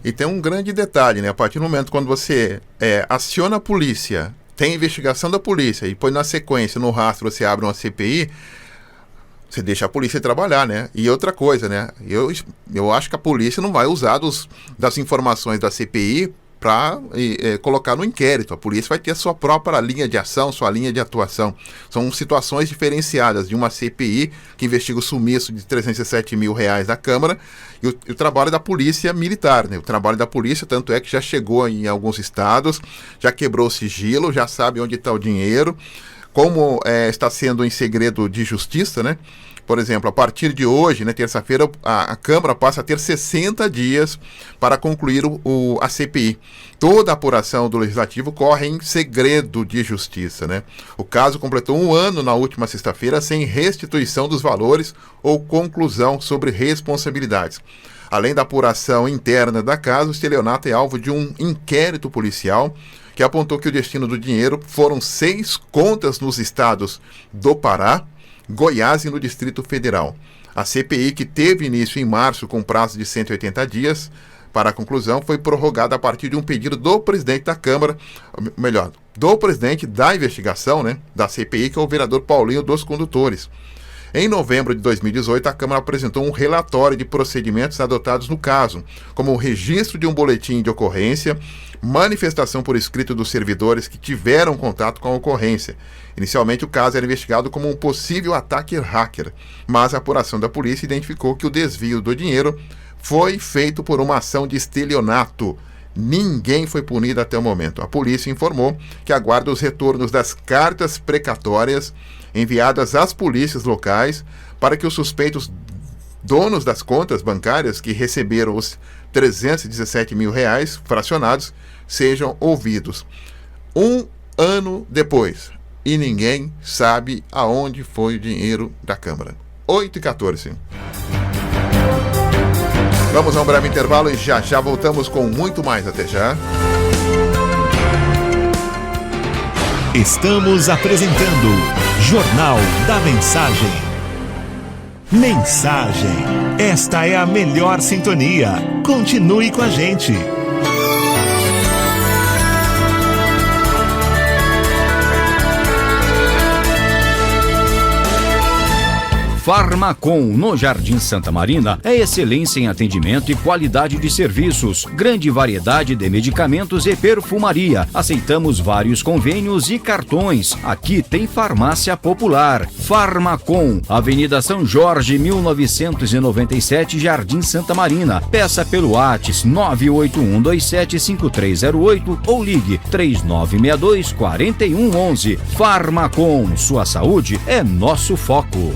E tem um grande detalhe, né? A partir do momento quando você aciona a polícia, tem investigação da polícia e põe na sequência, no rastro, você abre uma CPI, você deixa a polícia trabalhar, né? E outra coisa, né? Eu acho que a polícia não vai usar das informações da CPI para colocar no inquérito. A polícia vai ter a sua própria linha de ação, sua linha de atuação. São situações diferenciadas de uma CPI que investiga o sumiço de R$307 mil da Câmara e o trabalho da polícia militar, né? O trabalho da polícia, tanto é que já chegou em alguns estados, já quebrou o sigilo, já sabe onde está o dinheiro, como está sendo em segredo de justiça, né? Por exemplo, a partir de hoje, né, terça-feira, a Câmara passa a ter 60 dias para concluir a CPI. Toda a apuração do Legislativo corre em segredo de justiça, né? O caso completou 1 ano na última sexta-feira sem restituição dos valores ou conclusão sobre responsabilidades. Além da apuração interna da casa, o estelionato é alvo de um inquérito policial que apontou que o destino do dinheiro foram 6 contas nos estados do Pará, Goiás e no Distrito Federal. A CPI, que teve início em março com prazo de 180 dias para a conclusão, foi prorrogada a partir de um pedido do presidente da Câmara, do presidente da investigação, né, da CPI, que é o vereador Paulinho dos Condutores. Em novembro de 2018, a Câmara apresentou um relatório de procedimentos adotados no caso, como o registro de um boletim de ocorrência, manifestação por escrito dos servidores que tiveram contato com a ocorrência. Inicialmente, o caso era investigado como um possível ataque hacker, mas a apuração da polícia identificou que o desvio do dinheiro foi feito por uma ação de estelionato. Ninguém foi punido até o momento. A polícia informou que aguarda os retornos das cartas precatórias enviadas às polícias locais para que os suspeitos donos das contas bancárias que receberam os R$317 mil fracionados sejam ouvidos. 1 ano depois, e ninguém sabe aonde foi o dinheiro da Câmara. 8h14. Vamos a um breve intervalo e já voltamos com muito mais. Até já. Estamos apresentando Jornal da Mensagem. Mensagem. Esta é a melhor sintonia. Continue com a gente. Farmacom, no Jardim Santa Marina, é excelência em atendimento e qualidade de serviços. Grande variedade de medicamentos e perfumaria. Aceitamos vários convênios e cartões. Aqui tem farmácia popular. Farmacom, Avenida São Jorge, 1997, Jardim Santa Marina. Peça pelo WhatsApp 981275308 ou ligue 3962-4111. Farmacom, sua saúde é nosso foco.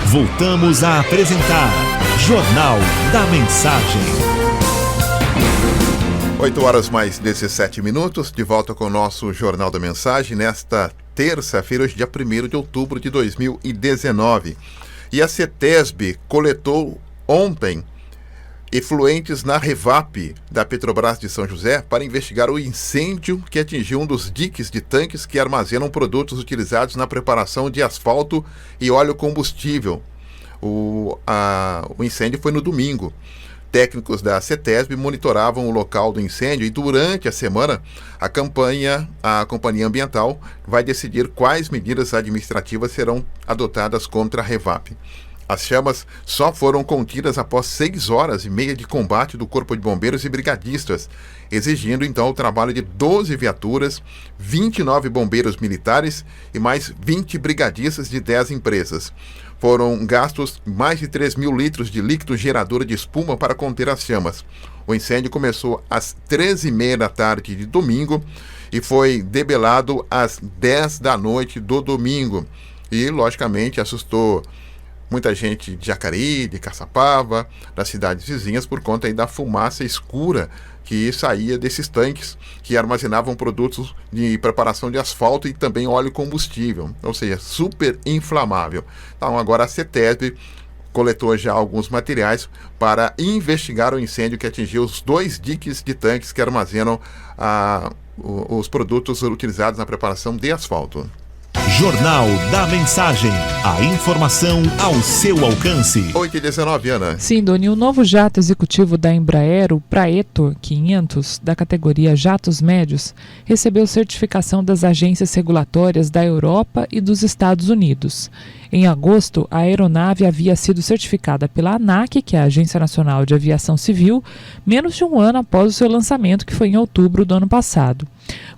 Voltamos a apresentar Jornal da Mensagem. 8h mais 17 minutos, de volta com o nosso Jornal da Mensagem, nesta terça-feira, hoje dia 1º de outubro de 2019. E a CETESB coletou ontem efluentes na Revap da Petrobras de São José para investigar o incêndio que atingiu um dos diques de tanques que armazenam produtos utilizados na preparação de asfalto e óleo combustível. O incêndio foi no domingo. Técnicos da CETESB monitoravam o local do incêndio e durante a semana a companhia ambiental vai decidir quais medidas administrativas serão adotadas contra a Revap. As chamas só foram contidas após 6 horas e meia de combate do Corpo de Bombeiros e brigadistas, exigindo então o trabalho de 12 viaturas, 29 bombeiros militares e mais 20 brigadistas de 10 empresas. Foram gastos mais de 3 mil litros de líquido gerador de espuma para conter as chamas. O incêndio começou às 13h30 da tarde de domingo e foi debelado às 10 da noite do domingo. E, logicamente, assustou muita gente de Jacareí, de Caçapava, das cidades vizinhas, por conta aí da fumaça escura que saía desses tanques que armazenavam produtos de preparação de asfalto e também óleo combustível, ou seja, super inflamável. Então agora a CETESB coletou já alguns materiais para investigar o incêndio que atingiu os 2 diques de tanques que armazenam os produtos utilizados na preparação de asfalto. Jornal da Mensagem. A informação ao seu alcance. 8h19, Ana. Sim, Doni, o novo jato executivo da Embraer, o Praetor 500, da categoria Jatos Médios, recebeu certificação das agências regulatórias da Europa e dos Estados Unidos. Em agosto, a aeronave havia sido certificada pela ANAC, que é a Agência Nacional de Aviação Civil, menos de um ano após o seu lançamento, que foi em outubro do ano passado.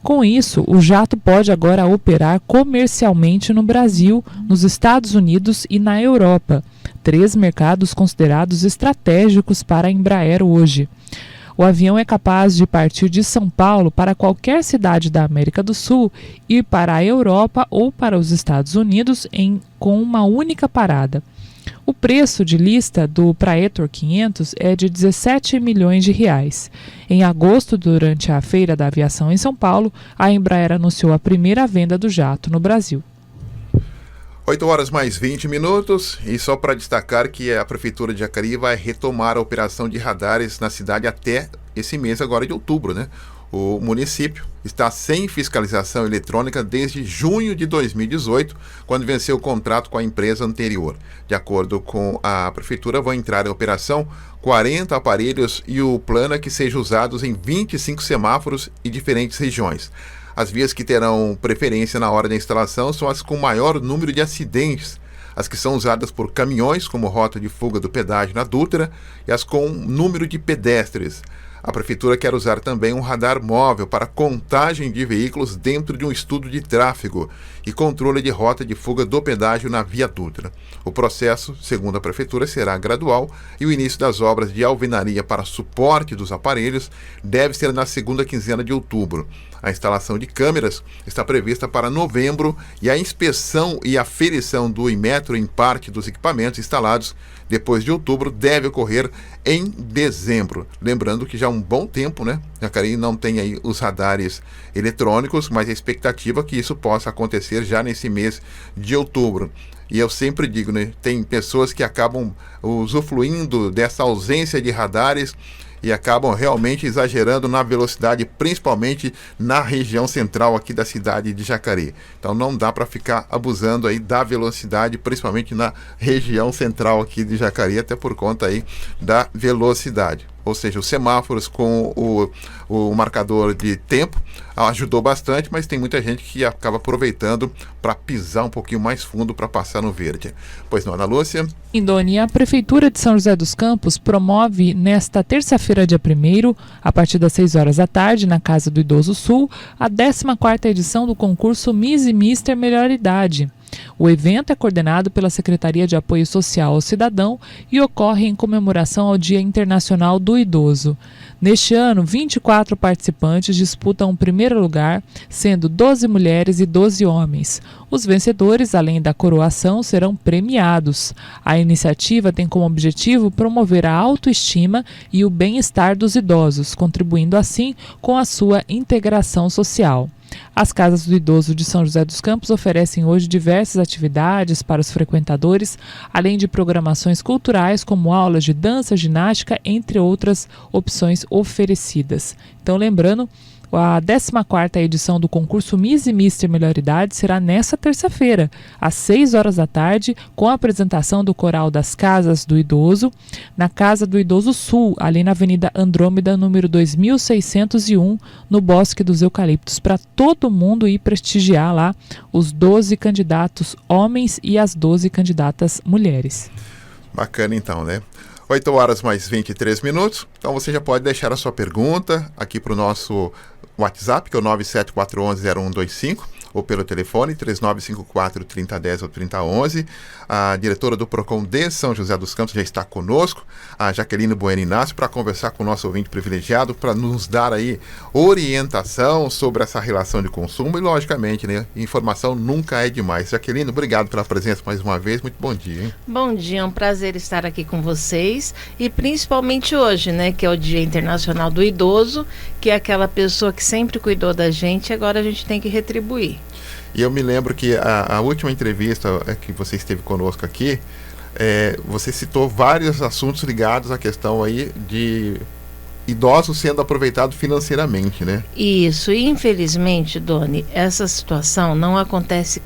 Com isso, o jato pode agora operar comercialmente no Brasil, nos Estados Unidos e na Europa, 3 mercados considerados estratégicos para a Embraer hoje. O avião é capaz de partir de São Paulo para qualquer cidade da América do Sul, ir para a Europa ou para os Estados Unidos com uma única parada. O preço de lista do Praetor 500 é de 17 milhões de reais. Em agosto, durante a Feira da Aviação em São Paulo, a Embraer anunciou a primeira venda do jato no Brasil. 8h mais 20, e só para destacar que a Prefeitura de Jacareí vai retomar a operação de radares na cidade até esse mês agora de outubro, né? O município está sem fiscalização eletrônica desde junho de 2018, quando venceu o contrato com a empresa anterior. De acordo com a Prefeitura, vão entrar em operação 40 aparelhos e o plano é que sejam usados em 25 semáforos em diferentes regiões. As vias que terão preferência na hora da instalação são as com maior número de acidentes, as que são usadas por caminhões como rota de fuga do pedágio na Dutra e as com número de pedestres. A Prefeitura quer usar também um radar móvel para contagem de veículos dentro de um estudo de tráfego e controle de rota de fuga do pedágio na Via Dutra. O processo, segundo a Prefeitura, será gradual e o início das obras de alvenaria para suporte dos aparelhos deve ser na segunda quinzena de outubro. A instalação de câmeras está prevista para novembro e a inspeção e aferição do Inmetro em parte dos equipamentos instalados depois de outubro deve ocorrer em dezembro. Lembrando que já há um bom tempo, né? Jacareí não tem aí os radares eletrônicos, mas a expectativa é que isso possa acontecer já nesse mês de outubro. E eu sempre digo, né? Tem pessoas que acabam usufruindo dessa ausência de radares e acabam realmente exagerando na velocidade, principalmente na região central aqui da cidade de Jacareí. Então não dá para ficar abusando aí da velocidade, principalmente na região central aqui de Jacareí, até por conta aí da velocidade. Ou seja, os semáforos com o marcador de tempo ajudou bastante, mas tem muita gente que acaba aproveitando para pisar um pouquinho mais fundo para passar no verde. Pois não, Ana Lúcia? Indone, a Prefeitura de São José dos Campos promove nesta terça-feira, dia 1º, a partir das 6 horas da tarde, na Casa do Idoso Sul, a 14ª edição do concurso Miss e Mister Melhor Idade. O evento é coordenado pela Secretaria de Apoio Social ao Cidadão e ocorre em comemoração ao Dia Internacional do Idoso. Neste ano, 24 participantes disputam o primeiro lugar, sendo 12 mulheres e 12 homens. Os vencedores, além da coroação, serão premiados. A iniciativa tem como objetivo promover a autoestima e o bem-estar dos idosos, contribuindo assim com a sua integração social. As Casas do Idoso de São José dos Campos oferecem hoje diversas atividades para os frequentadores, além de programações culturais como aulas de dança, ginástica, entre outras opções oferecidas. Então, lembrando, a 14ª edição do concurso Miss e Mister Melhor Idade será nesta terça-feira, às 6 horas da tarde, com a apresentação do Coral das Casas do Idoso, na Casa do Idoso Sul, ali na Avenida Andrômeda, número 2601, no Bosque dos Eucaliptos, para todo mundo ir prestigiar lá os 12 candidatos homens e as 12 candidatas mulheres. Bacana então, né? 8 horas mais 23 minutos. Então você já pode deixar a sua pergunta aqui para o nosso WhatsApp, que é o 974110125, ou pelo telefone 3954-3010 ou 3011. A diretora do PROCON de São José dos Campos já está conosco, a Jaqueline Bueno Inácio, para conversar com o nosso ouvinte privilegiado, para nos dar aí orientação sobre essa relação de consumo e, logicamente, né, informação nunca é demais. Jaqueline, obrigado pela presença mais uma vez, muito bom dia. Hein? Bom dia, é um prazer estar aqui com vocês e principalmente hoje, né, que é o Dia Internacional do Idoso, que é aquela pessoa que sempre cuidou da gente e agora a gente tem que retribuir. E eu me lembro que a última entrevista que você esteve conosco aqui, você citou vários assuntos ligados à questão aí de idosos sendo aproveitados financeiramente, né? Isso, e infelizmente, Doni, essa situação não acontece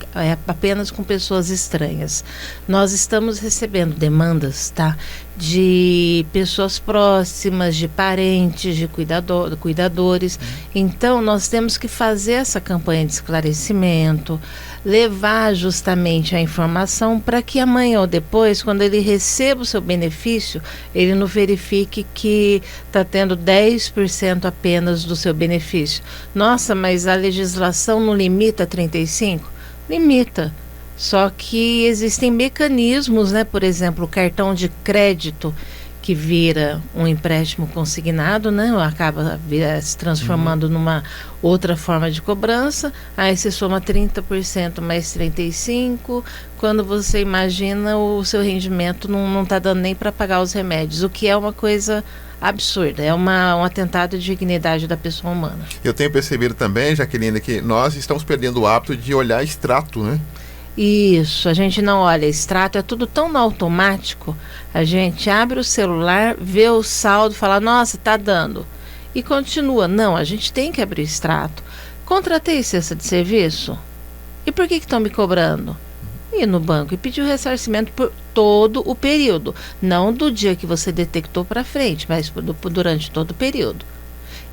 apenas com pessoas estranhas. Nós estamos recebendo demandas, tá? De pessoas próximas, de parentes, de cuidadores. Então, nós temos que fazer essa campanha de esclarecimento, levar justamente a informação para que amanhã ou depois, quando ele receba o seu benefício, ele não verifique que está tendo 10% apenas do seu benefício. Nossa, mas a legislação não limita 35%? Limita. Só que existem mecanismos, né? Por exemplo, o cartão de crédito que vira um empréstimo consignado, né? Acaba se transformando numa outra forma de cobrança. Aí você soma 30% mais 35%. Quando você imagina, o seu rendimento não está dando nem para pagar os remédios, o que é uma coisa absurda, é um atentado à dignidade da pessoa humana. Eu tenho percebido também, Jaqueline, que nós estamos perdendo o hábito de olhar extrato, né? Isso, a gente não olha extrato, é tudo tão no automático. A gente abre o celular, vê o saldo, fala, nossa, tá dando. E continua. Não, a gente tem que abrir extrato. Contratei cesta de serviço? E por que estão me cobrando? Ir no banco e pedir o ressarcimento por todo o período. Não do dia que você detectou para frente, mas durante todo o período.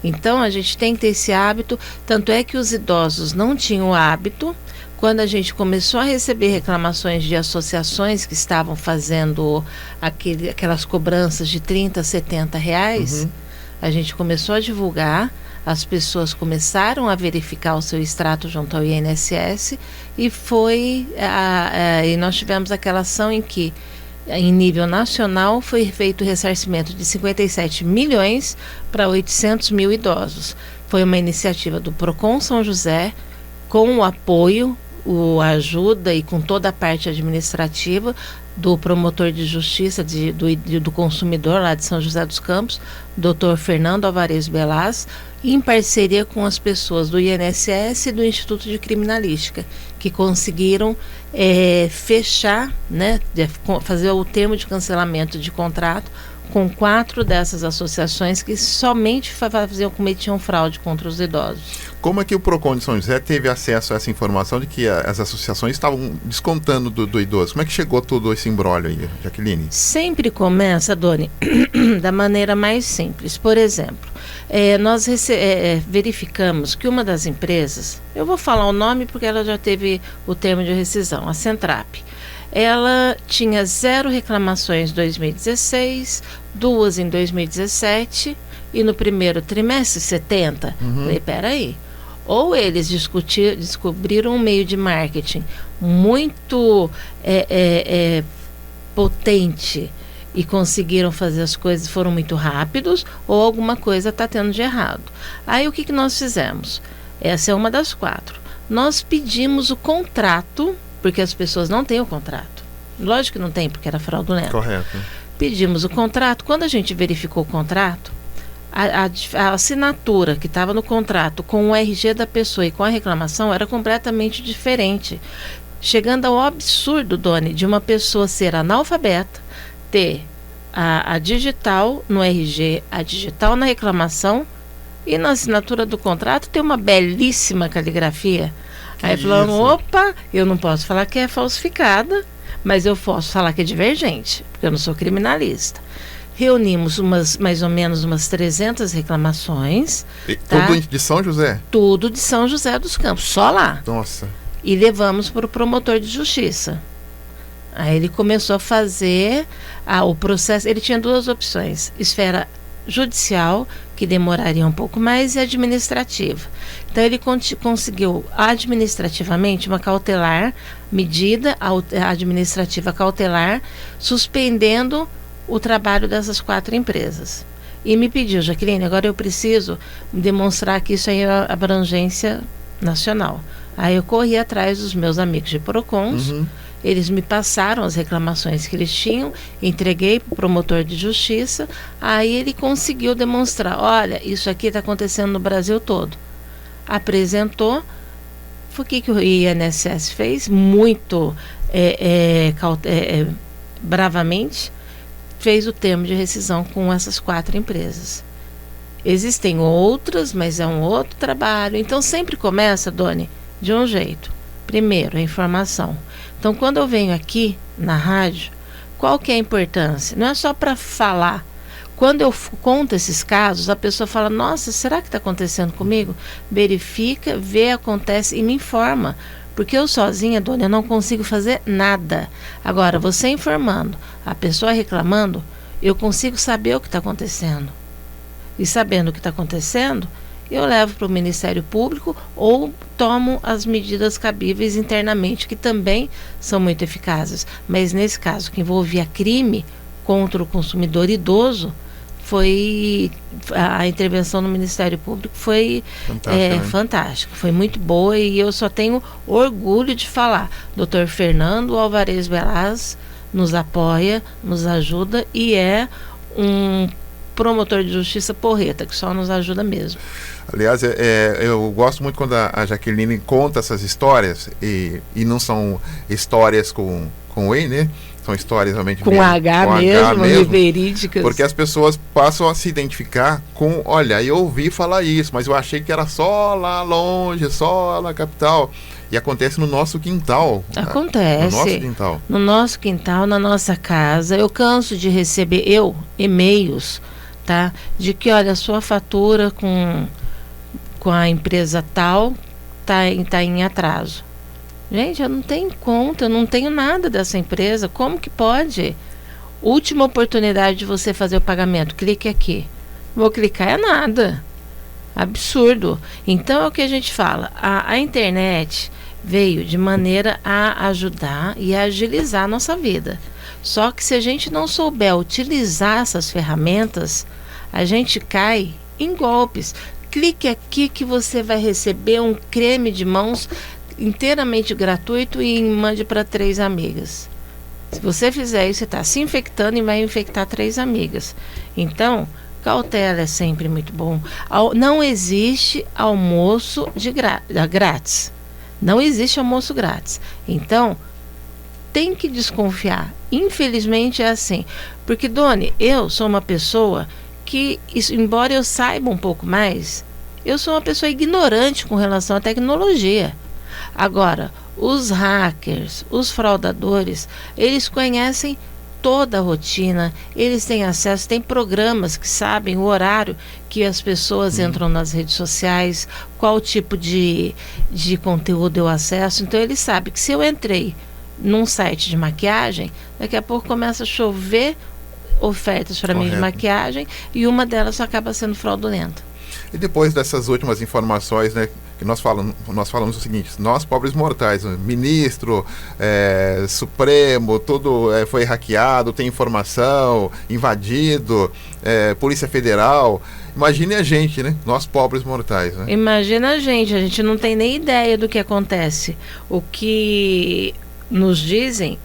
Então, a gente tem que ter esse hábito. Tanto é que os idosos não tinham hábito. Quando a gente começou a receber reclamações de associações que estavam fazendo aquelas cobranças de 30, 70 reais, a gente começou a divulgar, as pessoas começaram a verificar o seu extrato junto ao INSS e e nós tivemos aquela ação em que, em nível nacional, foi feito o ressarcimento de 57 milhões para 800 mil idosos. Foi uma iniciativa do PROCON São José, com o apoio, a ajuda e com toda a parte administrativa do promotor de justiça do consumidor lá de São José dos Campos, Dr. Fernando Alvarez Belaz, em parceria com as pessoas do INSS e do Instituto de Criminalística, que conseguiram fechar, né, fazer o termo de cancelamento de contrato com 4 dessas associações que somente cometiam fraude contra os idosos. Como é que o PROCON de São José teve acesso a essa informação de que as associações estavam descontando do idoso? Como é que chegou todo esse imbróglio aí, Jaqueline? Sempre começa, Doni, da maneira mais simples. Por exemplo, nós verificamos que uma das empresas, eu vou falar o nome porque ela já teve o termo de rescisão, a Centrap. Ela tinha 0 reclamações em 2016, 2 em 2017 e no primeiro trimestre 70. Falei, peraí, ou eles descobriram um meio de marketing muito potente e conseguiram fazer as coisas, foram muito rápidos, ou alguma coisa está tendo de errado. Aí o que nós fizemos? Essa é uma das 4. Nós pedimos o contrato, porque as pessoas não têm o contrato. Lógico que não tem, porque era fraudulento. Correto. Pedimos o contrato. Quando a gente verificou o contrato, a assinatura que estava no contrato com o RG da pessoa e com a reclamação era completamente diferente. Chegando ao absurdo, Doni, de uma pessoa ser analfabeta, ter a digital no RG, a digital na reclamação e na assinatura do contrato ter uma belíssima caligrafia. Aí falando, opa, eu não posso falar que é falsificada, mas eu posso falar que é divergente, porque eu não sou criminalista. Reunimos mais ou menos umas 300 reclamações. Tá? Tudo de São José? Tudo de São José dos Campos, só lá. Nossa. E levamos para o promotor de justiça. Aí ele começou a fazer o processo. Ele tinha 2 opções: esfera judicial, que demoraria um pouco mais, e administrativa. Então ele conseguiu administrativamente uma cautelar, medida administrativa cautelar, suspendendo o trabalho dessas 4 empresas. E me pediu: Jaqueline, agora eu preciso demonstrar que isso aí é abrangência nacional. Aí eu corri atrás dos meus amigos de PROCONs, eles me passaram as reclamações que eles tinham, entreguei para o promotor de justiça, aí ele conseguiu demonstrar: olha, isso aqui está acontecendo no Brasil todo. Apresentou. Foi o que o INSS fez, muito bravamente, fez o termo de rescisão com essas 4 empresas. Existem outras, mas é um outro trabalho. Então sempre começa, Doni, de um jeito. Primeiro, a informação. Então quando eu venho aqui na rádio, qual que é a importância? Não é só para falar. Quando eu conto esses casos, a pessoa fala: nossa, será que está acontecendo comigo? Verifica, vê, acontece e me informa. Porque eu sozinha, Dona, eu não consigo fazer nada. Agora, você informando, a pessoa reclamando, eu consigo saber o que está acontecendo. E sabendo o que está acontecendo, eu levo para o Ministério Público ou tomo as medidas cabíveis internamente, que também são muito eficazes. Mas nesse caso, que envolvia crime contra o consumidor idoso, foi a intervenção no Ministério Público foi fantástica, foi muito boa, e eu só tenho orgulho de falar. Dr. Fernando Alvarez Velaz nos apoia, nos ajuda, e é um promotor de justiça porreta, que só nos ajuda mesmo. Aliás, eu gosto muito quando a Jaqueline conta essas histórias, e não são histórias com E, né? São histórias realmente com H mesmo, verídicas. Porque as pessoas passam a se identificar com: olha, eu ouvi falar isso, mas eu achei que era só lá longe, só na capital. E acontece no nosso quintal. Acontece. No nosso quintal. No nosso quintal, na nossa casa. Eu canso de receber e-mails, tá? De que, olha, a sua fatura com a empresa tal tá em atraso. Gente, eu não tenho conta, eu não tenho nada dessa empresa. Como que pode? Última oportunidade de você fazer o pagamento. Clique aqui. Vou clicar, é nada. Absurdo. Então é o que a gente fala. A internet veio de maneira a ajudar e a agilizar a nossa vida. Só que se a gente não souber utilizar essas ferramentas, a gente cai em golpes. Clique aqui que você vai receber um creme de mãos inteiramente gratuito e mande para 3 amigas. Se você fizer isso, você está se infectando e vai infectar 3 amigas. Então, cautela é sempre muito bom. Não existe almoço grátis. Não existe almoço grátis. Então, tem que desconfiar. Infelizmente é assim. Porque, Doni, eu sou uma pessoa que, embora eu saiba um pouco mais, eu sou uma pessoa ignorante com relação à tecnologia. Agora, os hackers, os fraudadores, eles conhecem toda a rotina, eles têm acesso, tem programas que sabem o horário que as pessoas entram nas redes sociais, qual tipo de conteúdo eu acesso. Então ele sabe que se eu entrei num site de maquiagem, daqui a pouco começa a chover ofertas para mim de maquiagem, e uma delas acaba sendo fraudulenta. E depois dessas últimas informações, né, que nós falamos o seguinte: nós, pobres mortais, ministro, Supremo, tudo foi hackeado, tem informação, invadido, Polícia Federal. Imagine a gente, né? Nós, pobres mortais, né? Imagina a gente não tem nem ideia do que acontece. O que nos dizem...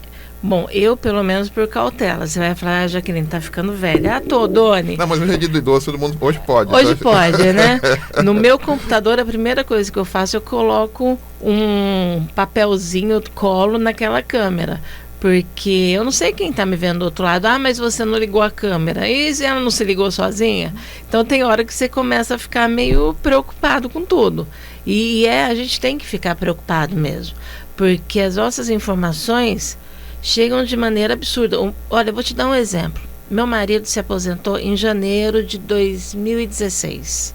Bom, eu, pelo menos, por cautela. Você vai falar: Jaqueline, tá ficando velha. Doni. Não, mas hoje é dia do idoso, todo mundo hoje pode. Hoje pode, né? No meu computador, a primeira coisa que eu faço, eu coloco um papelzinho, colo naquela câmera. Porque eu não sei quem tá me vendo do outro lado. Mas você não ligou a câmera. E se ela não se ligou sozinha? Então tem hora que você começa a ficar meio preocupado com tudo. E a gente tem que ficar preocupado mesmo. Porque as nossas informações chegam de maneira absurda. Olha, eu vou te dar um exemplo. Meu marido se aposentou em janeiro de 2016.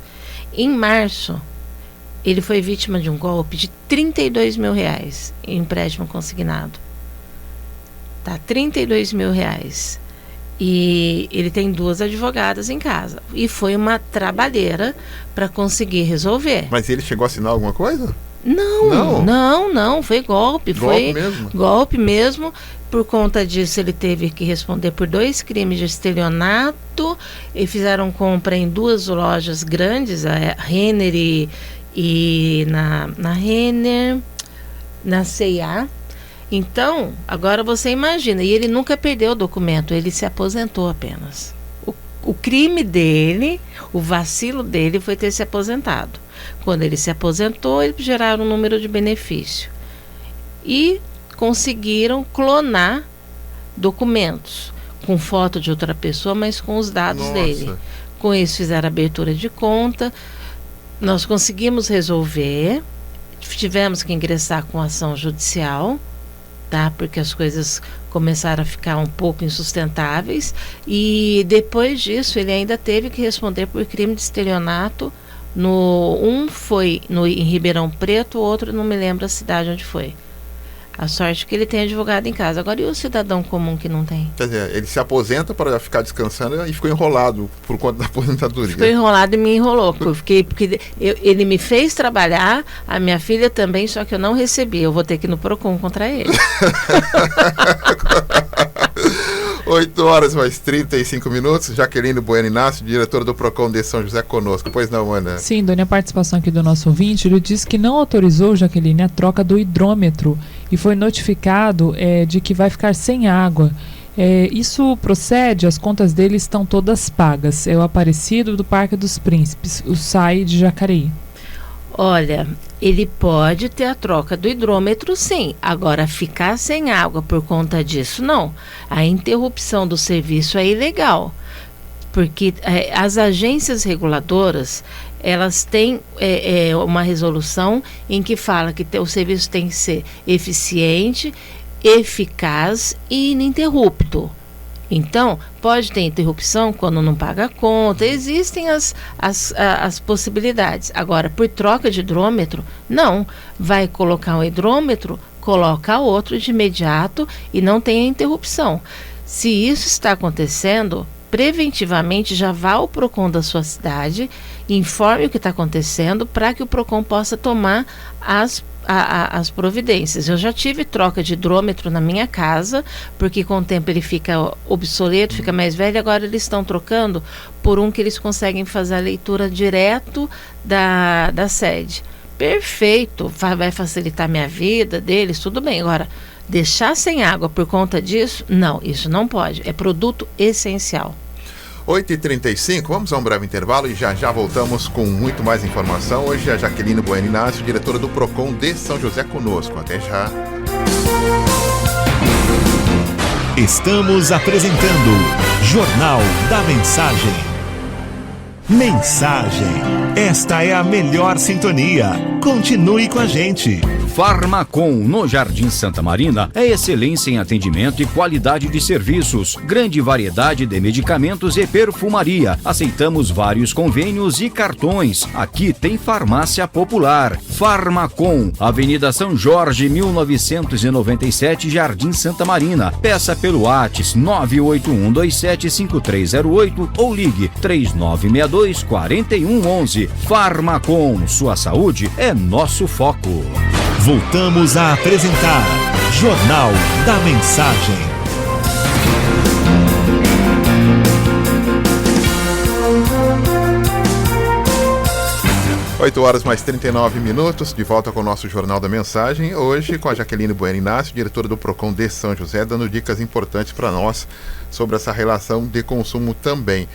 Em março, ele foi vítima de um golpe de R$32 mil em empréstimo consignado. Tá, R$32 mil. E ele tem 2 advogadas em casa. E foi uma trabalheira para conseguir resolver. Mas ele chegou a assinar alguma coisa? Não, foi golpe. Foi mesmo? Golpe mesmo. Por conta disso, ele teve que responder por 2 crimes de estelionato. E fizeram compra em 2 lojas grandes, a Renner e na Renner, na C&A. Então, agora você imagina, e ele nunca perdeu o documento, ele se aposentou apenas. O crime dele, o vacilo dele foi ter se aposentado. Quando ele se aposentou, eles geraram um número de benefício. E conseguiram clonar documentos com foto de outra pessoa, mas com os dados dele. Com isso fizeram abertura de conta. Nós conseguimos resolver, tivemos que ingressar com ação judicial, tá? Porque as coisas começaram a ficar um pouco insustentáveis, e depois disso ele ainda teve que responder por crime de estelionato. Um foi em Ribeirão Preto, o outro não me lembro a cidade onde foi. A sorte é que ele tem advogado em casa. Agora, e o cidadão comum que não tem? Quer dizer, ele se aposenta para ficar descansando e ficou enrolado por conta da aposentadoria. Ficou enrolado e me enrolou. Porque ele me fez trabalhar, a minha filha também, só que eu não recebi. Eu vou ter que ir no PROCON contra ele. 8h mais 35. Jaqueline Bueno Inácio, diretora do PROCON de São José, conosco. Pois não, Ana? Sim, Doni, a participação aqui do nosso ouvinte, ele disse que não autorizou, Jaqueline, a troca do hidrômetro e foi notificado de que vai ficar sem água. Isso procede, as contas dele estão todas pagas. É o Aparecido do Parque dos Príncipes, o SAI de Jacareí. Olha, ele pode ter a troca do hidrômetro, sim. Agora, ficar sem água por conta disso, não. A interrupção do serviço é ilegal. Porque as agências reguladoras, elas têm uma resolução em que fala que o serviço tem que ser eficiente, eficaz e ininterrupto. Então, pode ter interrupção quando não paga a conta, existem as possibilidades. Agora, por troca de hidrômetro, não. Vai colocar um hidrômetro, coloca outro de imediato e não tem a interrupção. Se isso está acontecendo, preventivamente já vá ao PROCON da sua cidade, informe o que está acontecendo para que o PROCON possa tomar as providências. Eu já tive troca de hidrômetro na minha casa, porque com o tempo ele fica obsoleto, fica mais velho. Agora eles estão trocando por um que eles conseguem fazer a leitura direto da sede. Perfeito, vai facilitar a minha vida deles, tudo bem. Agora, deixar sem água por conta disso, não, isso não pode. É produto essencial. 8h35, vamos a um breve intervalo e já voltamos com muito mais informação. Hoje a Jaqueline Bueno Inácio, diretora do PROCON de São José, conosco. Até já. Estamos apresentando Jornal da Mensagem. Mensagem. Esta é a melhor sintonia. Continue com a gente. Farmacon, no Jardim Santa Marina, é excelência em atendimento e qualidade de serviços. Grande variedade de medicamentos e perfumaria. Aceitamos vários convênios e cartões. Aqui tem farmácia popular. Farmacon, Avenida São Jorge, 1997, Jardim Santa Marina. Peça pelo WhatsApp 981275308 ou ligue 3962-4111. Farmacon, sua saúde é nosso foco. Voltamos a apresentar Jornal da Mensagem. Oito horas mais 39 minutos, de volta com o nosso Jornal da Mensagem. Hoje com a Jaqueline Bueno Inácio, diretora do PROCON de São José, dando dicas importantes para nós sobre essa relação de consumo também.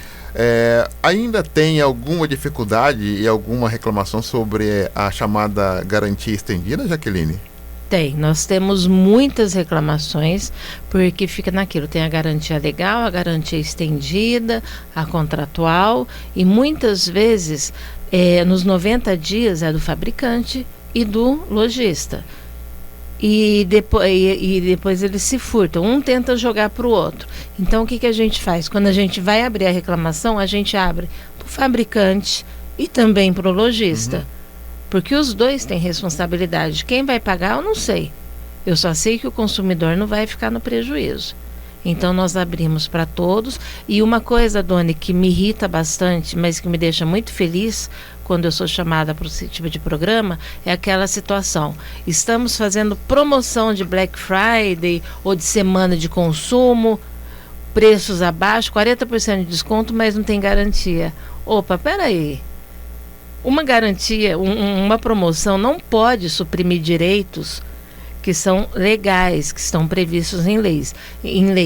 Ainda tem alguma dificuldade e alguma reclamação sobre a chamada garantia estendida, Jaqueline? Tem, nós temos muitas reclamações, porque fica naquilo, tem a garantia legal, a garantia estendida, a contratual, e muitas vezes nos 90 dias é do fabricante e do lojista. E depois eles se furtam, um tenta jogar para o outro. Então o que a gente faz? Quando a gente vai abrir a reclamação, a gente abre para o fabricante e também para o lojista. Porque os dois têm responsabilidade. Quem vai pagar, eu não sei. Eu só sei que o consumidor não vai ficar no prejuízo. Então nós abrimos para todos. E uma coisa, Doni, que me irrita bastante, mas que me deixa muito feliz quando eu sou chamada para esse tipo de programa, é aquela situação: estamos fazendo promoção de Black Friday ou de semana de consumo, preços abaixo, 40% de desconto, mas não tem garantia. Opa, peraí. Uma garantia, uma promoção não pode suprimir direitos que são legais, que estão previstos em lei.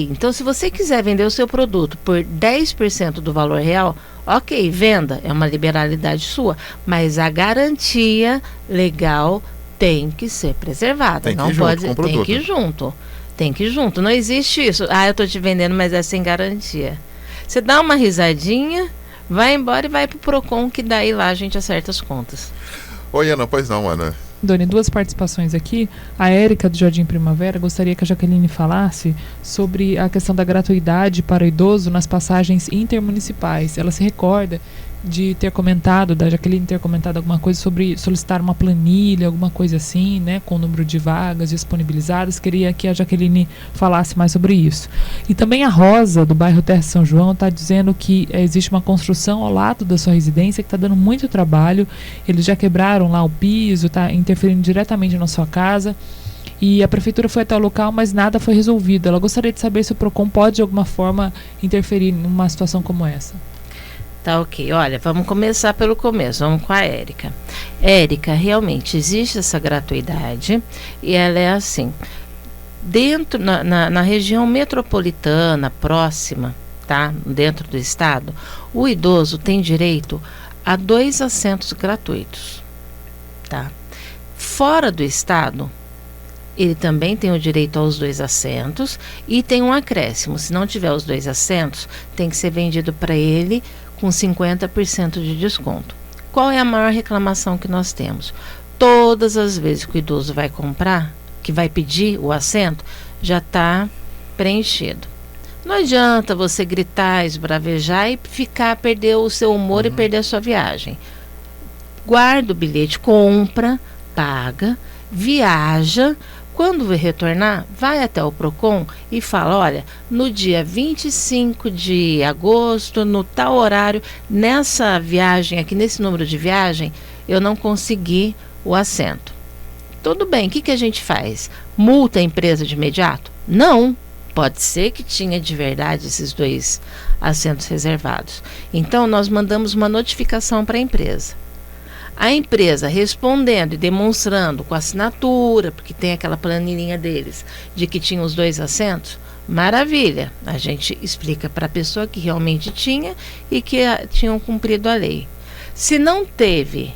Então, se você quiser vender o seu produto por 10% do valor real, ok, venda, é uma liberalidade sua, mas a garantia legal tem que ser preservada. Tem que não ir pode, junto com o tem produto. que ir junto. Tem que ir junto. Não existe isso. Ah, eu estou te vendendo, mas é sem garantia. Você dá uma risadinha, vai embora e vai pro Procon, que daí lá a gente acerta as contas. Oi, Ana, pois não, Ana. Doni, 2 participações aqui. A Érica do Jardim Primavera gostaria que a Jaqueline falasse sobre a questão da gratuidade para o idoso nas passagens intermunicipais. Ela se recorda de ter comentado, da Jaqueline ter comentado alguma coisa sobre solicitar uma planilha, alguma coisa assim, né, com o número de vagas disponibilizadas. Queria que a Jaqueline falasse mais sobre isso. E também a Rosa, do bairro Terra de São João, está dizendo que existe uma construção ao lado da sua residência que está dando muito trabalho. Eles já quebraram lá o piso, está interferindo diretamente na sua casa. E a prefeitura foi até o local, mas nada foi resolvido. Ela gostaria de saber se o Procon pode, de alguma forma, interferir numa situação como essa. Tá, ok. Olha, vamos começar pelo começo. Vamos com a Érica. Érica, realmente existe essa gratuidade e ela é assim. Dentro, na região metropolitana, próxima, tá? Dentro do estado, o idoso tem direito a 2 assentos gratuitos, tá? Fora do estado, ele também tem o direito aos 2 assentos e tem um acréscimo. Se não tiver os 2 assentos, tem que ser vendido para ele com 50% de desconto. Qual é a maior reclamação que nós temos? Todas as vezes que o idoso vai comprar, que vai pedir o assento, já está preenchido. Não adianta você gritar, esbravejar e perder o seu humor e perder a sua viagem. Guarda o bilhete, compra, paga, viaja. Quando retornar, vai até o Procon e fala: olha, no dia 25 de agosto, no tal horário, nessa viagem aqui, nesse número de viagem, eu não consegui o assento. Tudo bem, o que a gente faz? Multa a empresa de imediato? Não. Pode ser que tinha de verdade esses 2 assentos reservados. Então, nós mandamos uma notificação para a empresa. A empresa respondendo e demonstrando com assinatura, porque tem aquela planilhinha deles, de que tinha os 2 assentos, maravilha. A gente explica para a pessoa que realmente tinha e que tinham cumprido a lei. Se não teve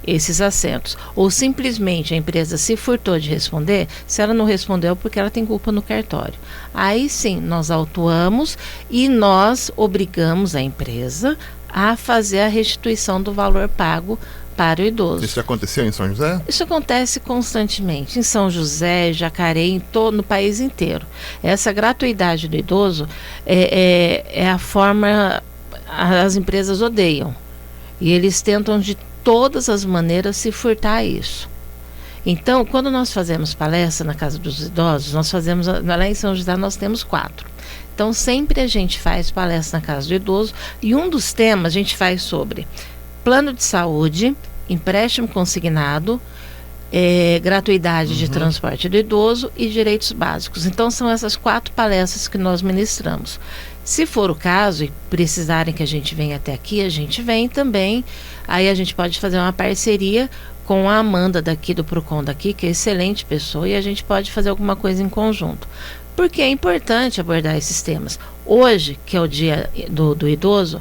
esses assentos, ou simplesmente a empresa se furtou de responder, se ela não respondeu porque ela tem culpa no cartório. Aí sim, nós autuamos e nós obrigamos a empresa a fazer a restituição do valor pago para o idoso. Isso já aconteceu em São José? Isso acontece constantemente em São José, Jacareí, no país inteiro. Essa gratuidade do idoso é a forma, as empresas odeiam. E eles tentam de todas as maneiras se furtar isso. Então, quando nós fazemos palestra na Casa dos Idosos, nós fazemos, lá em São José nós temos 4. Então, sempre a gente faz palestra na Casa do Idoso e um dos temas a gente faz sobre plano de saúde, empréstimo consignado, gratuidade de transporte do idoso e direitos básicos. Então, são essas 4 palestras que nós ministramos. Se for o caso e precisarem que a gente venha até aqui, a gente vem também. Aí a gente pode fazer uma parceria com a Amanda daqui do Procon daqui, que é excelente pessoa, e a gente pode fazer alguma coisa em conjunto. Porque é importante abordar esses temas. Hoje, que é o dia do idoso,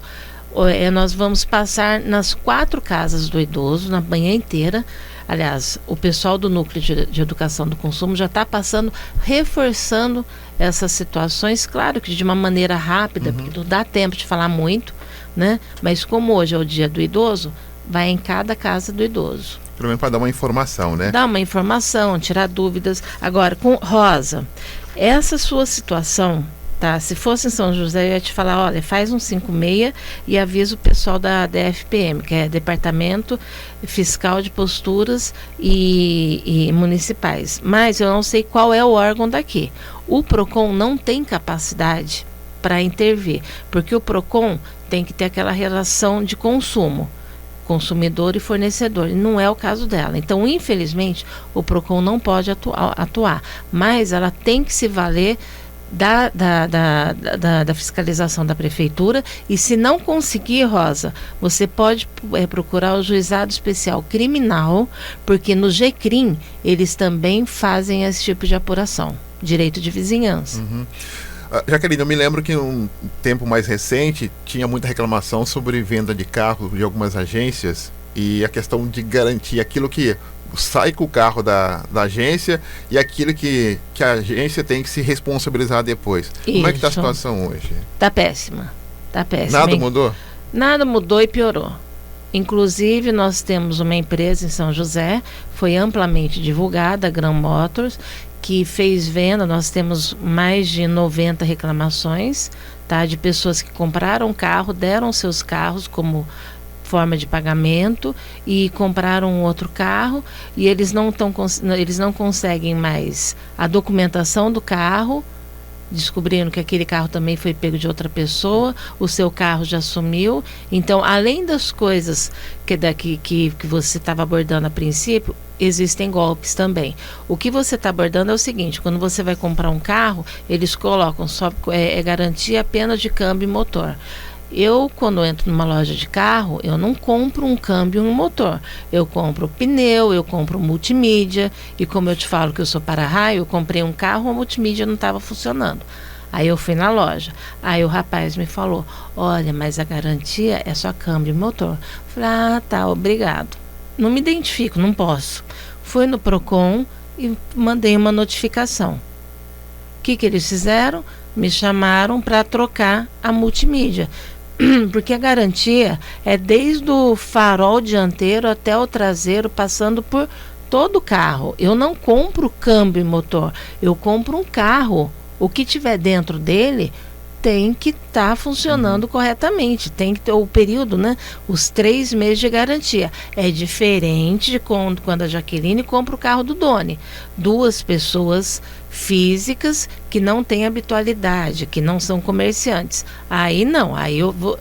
nós vamos passar nas 4 casas do idoso, na manhã inteira. Aliás, o pessoal do Núcleo de Educação do Consumo já está passando, reforçando essas situações, claro que de uma maneira rápida, porque não dá tempo de falar muito, né? Mas como hoje é o dia do idoso, vai em cada casa do idoso. Pelo menos para dar uma informação, né? Dar uma informação, tirar dúvidas. Agora, com Rosa, essa sua situação Tá, se fosse em São José, eu ia te falar, olha, faz um 56 e avisa o pessoal da DFPM, que é Departamento Fiscal de Posturas e Municipais. Mas eu não sei qual é o órgão daqui. O PROCON não tem capacidade para intervir, porque o PROCON tem que ter aquela relação de consumo, consumidor e fornecedor, e não é o caso dela. Então, infelizmente, o PROCON não pode atuar, mas ela tem que se valer da fiscalização da prefeitura, e se não conseguir, Rosa, você pode procurar o Juizado Especial Criminal, porque no GCRIM eles também fazem esse tipo de apuração, direito de vizinhança. Jaqueline, eu me lembro que um tempo mais recente tinha muita reclamação sobre venda de carro de algumas agências e a questão de garantir aquilo que sai com o carro da agência e aquilo que a agência tem que se responsabilizar depois. Isso. Como é que está a situação hoje? Está péssima. Nada mudou? Nada mudou e piorou. Inclusive, nós temos uma empresa em São José, foi amplamente divulgada, a Gran Motors, que fez venda. Nós temos mais de 90 reclamações, tá, de pessoas que compraram carro, deram seus carros como forma de pagamento e compraram um outro carro, e eles não conseguem mais a documentação do carro, descobrindo que aquele carro também foi pego de outra pessoa, o seu carro já sumiu. Então, além das coisas que você estava abordando a princípio, existem golpes também. O que você está abordando é o seguinte: quando você vai comprar um carro, eles colocam só garantia apenas de câmbio e motor. Eu, quando entro numa loja de carro, eu não compro um câmbio e um motor. Eu compro pneu, eu compro multimídia. E como eu te falo que eu sou para-raio, eu comprei um carro, a multimídia não estava funcionando. Aí eu fui na loja. Aí o rapaz me falou: olha, mas a garantia é só câmbio e motor. Falei: ah, tá, obrigado. Não me identifico, não posso. Fui no PROCON e mandei uma notificação. O que eles fizeram? Me chamaram para trocar a multimídia. Porque a garantia é desde o farol dianteiro até o traseiro, passando por todo o carro. Eu não compro câmbio e motor, eu compro um carro. O que tiver dentro dele tem que estar funcionando corretamente, tem que ter o período, né? Os 3 meses de garantia. É diferente de quando a Jaqueline compra o carro do Doni. 2 pessoas físicas que não têm habitualidade, que não são comerciantes. Aí não, aí eu vou,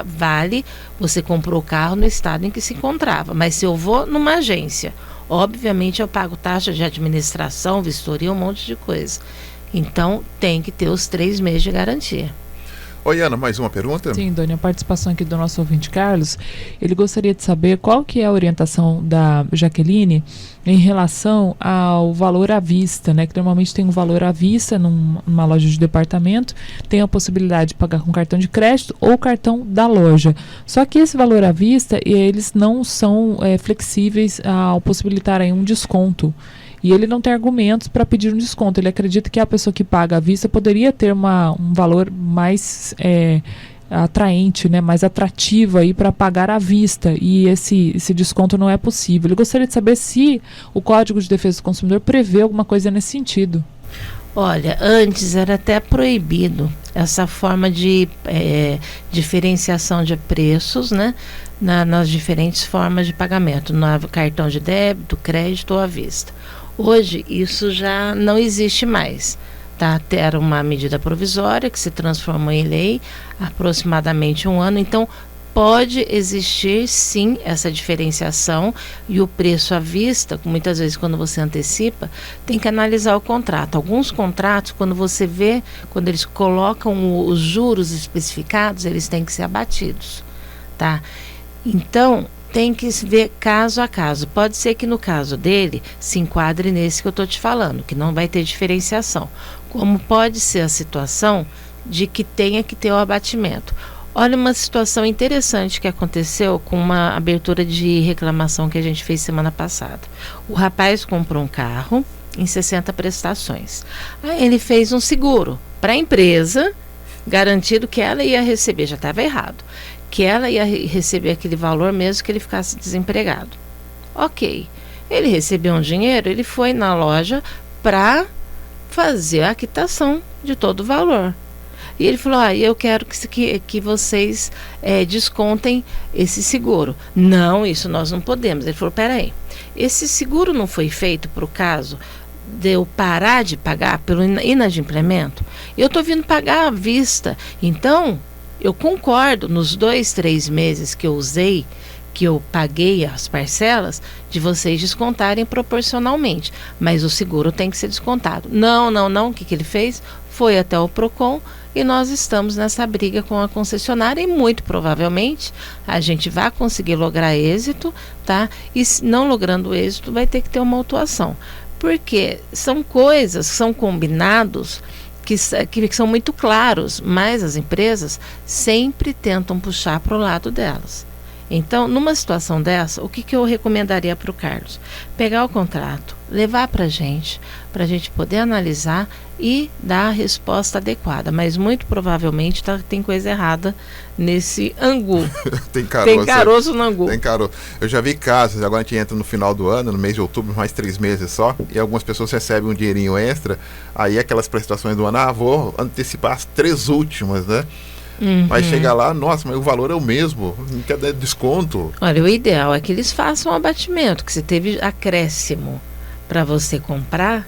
vale, você comprou o carro no estado em que se encontrava. Mas se eu vou numa agência, obviamente eu pago taxa de administração, vistoria, um monte de coisa. Então, tem que ter os 3 meses de garantia. Oi, Ana, mais uma pergunta? Sim, Doni, a participação aqui do nosso ouvinte Carlos, ele gostaria de saber qual que é a orientação da Jaqueline em relação ao valor à vista, né? Que normalmente tem um valor à vista numa loja de departamento, tem a possibilidade de pagar com cartão de crédito ou cartão da loja. Só que esse valor à vista, eles não são flexíveis ao possibilitar aí um desconto. E ele não tem argumentos para pedir um desconto. Ele acredita que a pessoa que paga à vista poderia ter um valor mais atraente, né, mais atrativo aí para pagar à vista. E esse desconto não é possível. Ele gostaria de saber se o Código de Defesa do Consumidor prevê alguma coisa nesse sentido. Olha, antes era até proibido essa forma de diferenciação de preços, né, nas diferentes formas de pagamento, no cartão de débito, crédito ou à vista. Hoje isso já não existe mais, tá? Era uma medida provisória que se transformou em lei há aproximadamente 1 ano, então pode existir sim essa diferenciação, e o preço à vista, muitas vezes quando você antecipa, tem que analisar o contrato. Alguns contratos, quando você vê, quando eles colocam os juros especificados, eles têm que ser abatidos, tá? Então, tem que ver caso a caso. Pode ser que no caso dele se enquadre nesse que eu estou te falando, que não vai ter diferenciação. Como pode ser a situação de que tenha que ter o abatimento. Olha uma situação interessante que aconteceu com uma abertura de reclamação que a gente fez semana passada. O rapaz comprou um carro em 60 prestações. Aí ele fez um seguro para a empresa, garantido que ela ia receber, já estava errado, que ela ia receber aquele valor mesmo que ele ficasse desempregado. Ok, ele recebeu um dinheiro, ele foi na loja para fazer a quitação de todo o valor. E ele falou, eu quero que vocês descontem esse seguro. Não, isso nós não podemos. Ele falou, peraí, esse seguro não foi feito para o caso de eu parar de pagar pelo inadimplemento? Eu estou vindo pagar à vista. Então, eu concordo nos 2, 3 meses que eu usei, que eu paguei as parcelas, de vocês descontarem proporcionalmente. Mas o seguro tem que ser descontado. Não. O que ele fez? Foi até o PROCON e nós estamos nessa briga com a concessionária e muito provavelmente a gente vai conseguir lograr êxito, tá? E não logrando êxito vai ter que ter uma autuação. Porque são coisas, são combinados que são muito claros, mas as empresas sempre tentam puxar para o lado delas. Então, numa situação dessa, o que eu recomendaria para o Carlos? Pegar o contrato, levar para a gente poder analisar e dar a resposta adequada. Mas muito provavelmente tem coisa errada nesse angu. Tem caroço no angu. Tem caroço. Eu já vi casos, agora a gente entra no final do ano, no mês de outubro, mais 3 meses só, e algumas pessoas recebem um dinheirinho extra, aí aquelas prestações do ano, vou antecipar as 3 últimas, né? Vai chegar lá, nossa, mas o valor é o mesmo, não quer dar desconto. Olha, o ideal é que eles façam um abatimento, que se teve acréscimo para você comprar,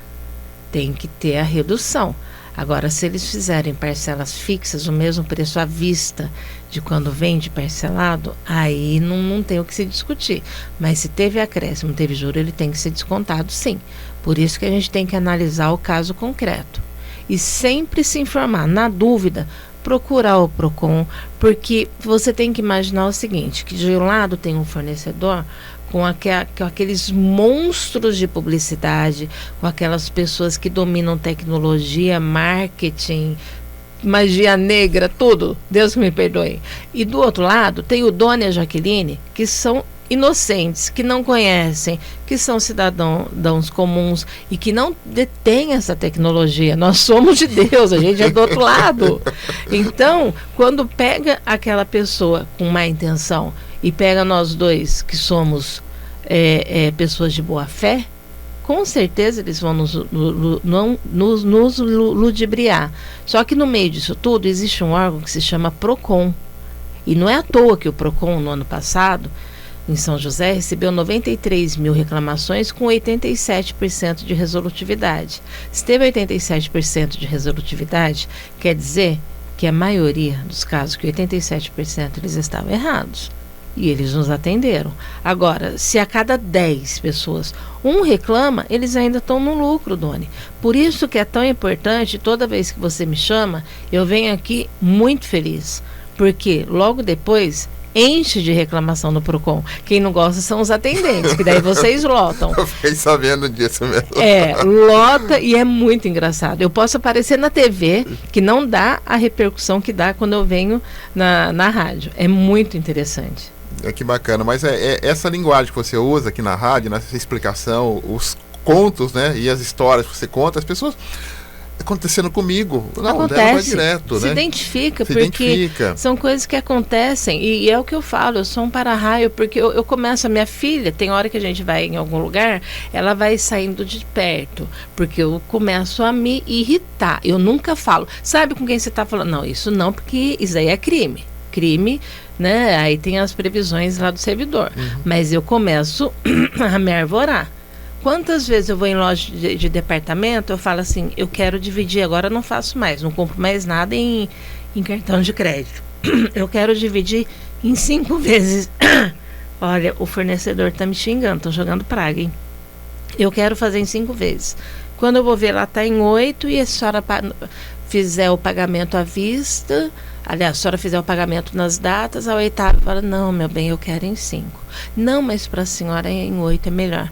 tem que ter a redução. Agora, se eles fizerem parcelas fixas, o mesmo preço à vista de quando vende parcelado, aí não tem o que se discutir. Mas se teve acréscimo, teve juro, ele tem que ser descontado, sim. Por isso que a gente tem que analisar o caso concreto. E sempre se informar. Na dúvida, procurar o PROCON, porque você tem que imaginar o seguinte, que de um lado tem um fornecedor com aqueles monstros de publicidade, com aquelas pessoas que dominam tecnologia, marketing, magia negra, tudo, Deus me perdoe. E do outro lado tem o Dona e a Jaqueline, que são inocentes, que não conhecem, que são cidadãos comuns e que não detêm essa tecnologia. Nós somos de Deus, a gente é do outro lado. Então, quando pega aquela pessoa com má intenção e pega nós dois, que somos pessoas de boa fé, com certeza eles vão nos ludibriar. Só que no meio disso tudo existe um órgão que se chama PROCON. E não é à toa que o PROCON, no ano passado, em São José, recebeu 93 mil reclamações com 87% de resolutividade. Se teve 87% de resolutividade, quer dizer que a maioria dos casos, que 87%, eles estavam errados. E eles nos atenderam. Agora, se a cada 10 pessoas um reclama, eles ainda estão no lucro, Doni. Por isso que é tão importante, toda vez que você me chama, eu venho aqui muito feliz. Porque logo depois enche de reclamação no PROCON. Quem não gosta são os atendentes, que daí vocês lotam. Eu fiquei sabendo disso mesmo. Lota e é muito engraçado. Eu posso aparecer na TV, que não dá a repercussão que dá quando eu venho na rádio. É muito interessante. Que bacana, mas essa linguagem que você usa aqui na rádio, nessa explicação, os contos, né, e as histórias que você conta, as pessoas... acontecendo comigo, acontece, direto, se né? identifica, porque são coisas que acontecem, e é o que eu falo, eu sou um para-raio, porque eu começo, a minha filha, tem hora que a gente vai em algum lugar, ela vai saindo de perto, porque eu começo a me irritar, eu nunca falo, sabe com quem você está falando? Não, isso não, porque isso aí é crime, né, aí tem as previsões lá do servidor, mas eu começo a me arvorar. Quantas vezes eu vou em loja de departamento, eu falo assim, eu quero dividir, agora não faço mais, não compro mais nada em cartão de crédito. Eu quero dividir em 5 vezes. Olha, o fornecedor está me xingando, estão jogando praga, hein? Eu quero fazer em 5 vezes. Quando eu vou ver, lá está em 8 e a senhora fizer o pagamento à vista, aliás, a senhora fizer o pagamento nas datas, a 8ª fala, não, meu bem, eu quero em 5. Não, mas para a senhora em 8 é melhor.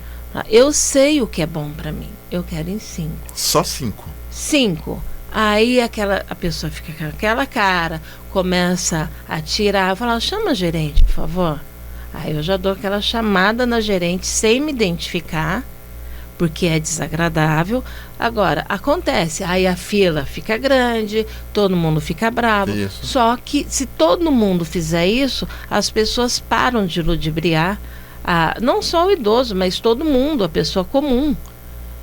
Eu sei o que é bom para mim. Eu quero em 5. Só 5? 5. Aí a pessoa fica com aquela cara, começa a tirar, fala, chama a gerente, por favor. Aí eu já dou aquela chamada na gerente sem me identificar, porque é desagradável. Agora, acontece, aí a fila fica grande, todo mundo fica bravo. Isso. Só que se todo mundo fizer isso, as pessoas param de ludibriar. Não só o idoso, mas todo mundo, a pessoa comum.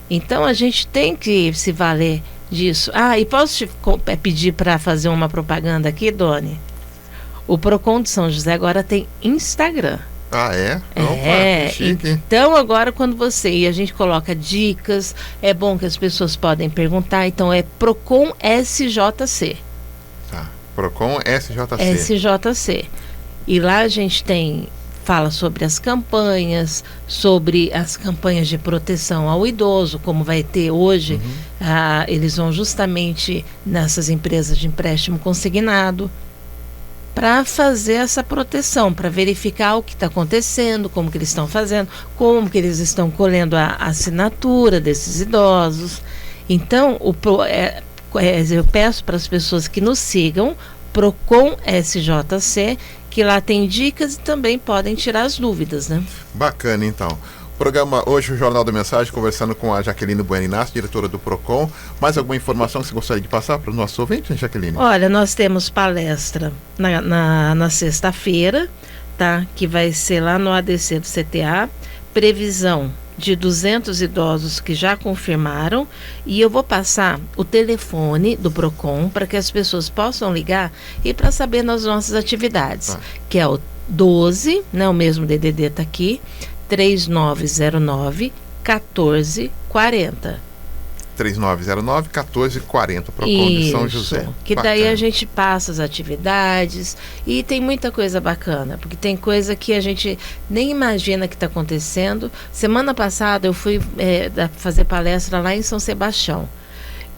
Então a gente tem que se valer disso. E posso te pedir para fazer uma propaganda aqui, Doni? O Procon de São José agora tem Instagram. É? É, que chique. Então agora quando a gente coloca dicas, é bom que as pessoas podem perguntar, então é Procon SJC. Tá, Procon SJC. SJC. E lá a gente fala sobre as campanhas de proteção ao idoso, como vai ter hoje. Eles vão justamente nessas empresas de empréstimo consignado para fazer essa proteção, para verificar o que está acontecendo, como que eles estão fazendo, como que eles estão colhendo a assinatura desses idosos. Então, eu peço para as pessoas que nos sigam, Procon SJC, que lá tem dicas e também podem tirar as dúvidas, né? Bacana, então. Programa hoje, o Jornal da Mensagem, conversando com a Jaqueline Bueno Inácio, diretora do Procon. Mais alguma informação que você gostaria de passar para os nossos ouvintes, Jaqueline? Olha, nós temos palestra na sexta-feira, tá? Que vai ser lá no ADC do CTA. Previsão de 200 idosos que já confirmaram, e eu vou passar o telefone do Procon para que as pessoas possam ligar e para saber nas nossas atividades, que é o 12, né, o mesmo DDD está aqui, 3909-1440. 3909-1440, Procon de São José. Que daí a gente passa as atividades e tem muita coisa bacana, porque tem coisa que a gente nem imagina que está acontecendo. Semana passada eu fui fazer palestra lá em São Sebastião.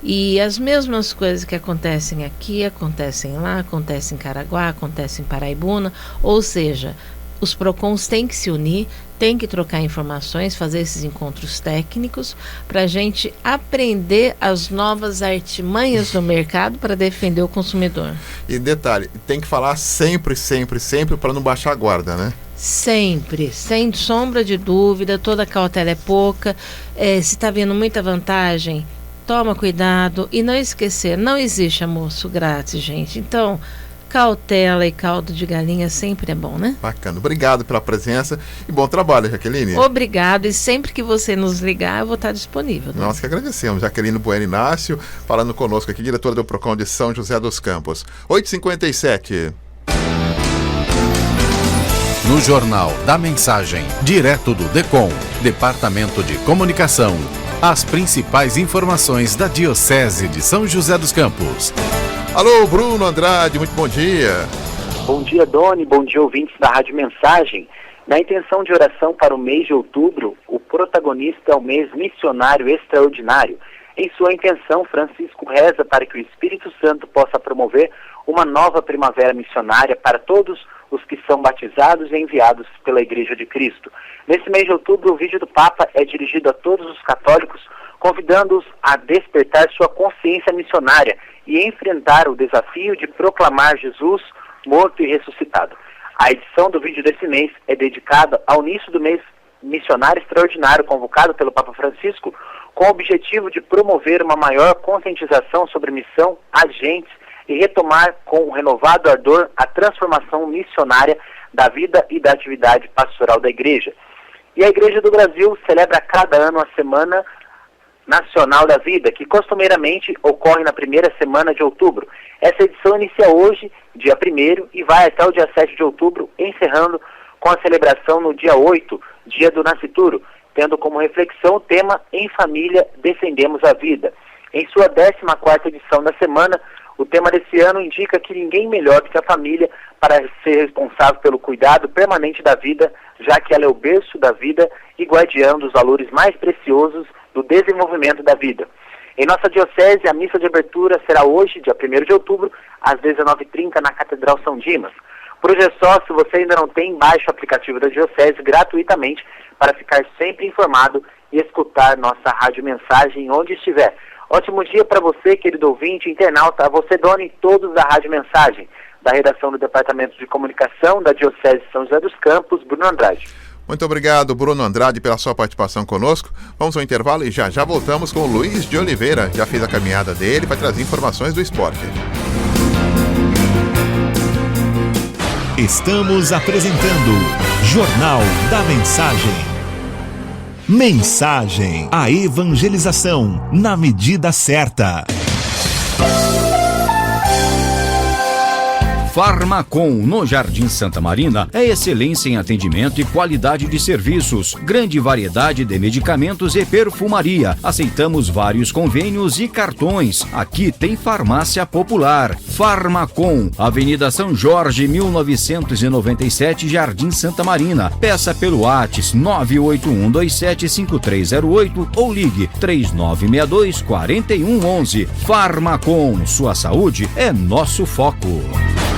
E as mesmas coisas que acontecem aqui, acontecem lá, acontecem em Caraguá, acontecem em Paraibuna, ou seja, os Procons têm que se unir, têm que trocar informações, fazer esses encontros técnicos para a gente aprender as novas artimanhas do mercado para defender o consumidor. E detalhe, tem que falar sempre para não baixar a guarda, né? Sempre, sem sombra de dúvida, toda cautela é pouca. Se está vendo muita vantagem, toma cuidado e não esquecer, não existe almoço grátis, gente. Então, cautela e caldo de galinha sempre é bom, né? Bacana. Obrigado pela presença e bom trabalho, Jaqueline. Obrigado, e sempre que você nos ligar, eu vou estar disponível. Né? Nós que agradecemos. Jaqueline Bueno Inácio, falando conosco aqui, diretora do Procon de São José dos Campos. 8h57. No Jornal da Mensagem, direto do DECOM, Departamento de Comunicação, as principais informações da Diocese de São José dos Campos. Alô, Bruno Andrade, muito bom dia. Bom dia, Doni, bom dia, ouvintes da Rádio Mensagem. Na intenção de oração para o mês de outubro, o protagonista é o mês missionário extraordinário. Em sua intenção, Francisco reza para que o Espírito Santo possa promover uma nova primavera missionária para todos os que são batizados e enviados pela Igreja de Cristo. Nesse mês de outubro, o vídeo do Papa é dirigido a todos os católicos, convidando-os a despertar sua consciência missionária e enfrentar o desafio de proclamar Jesus morto e ressuscitado. A edição do vídeo desse mês é dedicada ao início do mês missionário extraordinário convocado pelo Papa Francisco, com o objetivo de promover uma maior conscientização sobre missão, agentes e retomar com um renovado ardor a transformação missionária da vida e da atividade pastoral da Igreja. E a Igreja do Brasil celebra cada ano a Semana Nacional da Vida, que costumeiramente ocorre na primeira semana de outubro. Essa edição inicia hoje, dia 1º, e vai até o dia 7 de outubro, encerrando com a celebração no dia 8, dia do Nascituro, tendo como reflexão o tema Em Família Defendemos a Vida. Em sua 14ª edição da semana, o tema desse ano indica que ninguém melhor do que a família para ser responsável pelo cuidado permanente da vida, já que ela é o berço da vida e guardiã dos valores mais preciosos do desenvolvimento da vida. Em nossa diocese, a missa de abertura será hoje, dia 1º de outubro, às 19h30, na Catedral São Dimas. Por hoje é só. Se você ainda não tem, baixe o aplicativo da diocese gratuitamente para ficar sempre informado e escutar nossa rádio mensagem onde estiver. Ótimo dia para você, querido ouvinte, internauta, a você, Dona, e todos da Rádio Mensagem, da redação do Departamento de Comunicação da Diocese de São José dos Campos, Bruno Andrade. Muito obrigado, Bruno Andrade, pela sua participação conosco. Vamos ao intervalo e já voltamos com o Luiz de Oliveira. Já fez a caminhada dele para trazer informações do esporte. Estamos apresentando Jornal da Mensagem. Mensagem, a evangelização na medida certa. Farmacom, no Jardim Santa Marina, é excelência em atendimento e qualidade de serviços. Grande variedade de medicamentos e perfumaria. Aceitamos vários convênios e cartões. Aqui tem farmácia popular. Farmacom, Avenida São Jorge, 1997, Jardim Santa Marina. Peça pelo WhatsApp 981275308 ou ligue 3962-4111. Farmacom, sua saúde é nosso foco.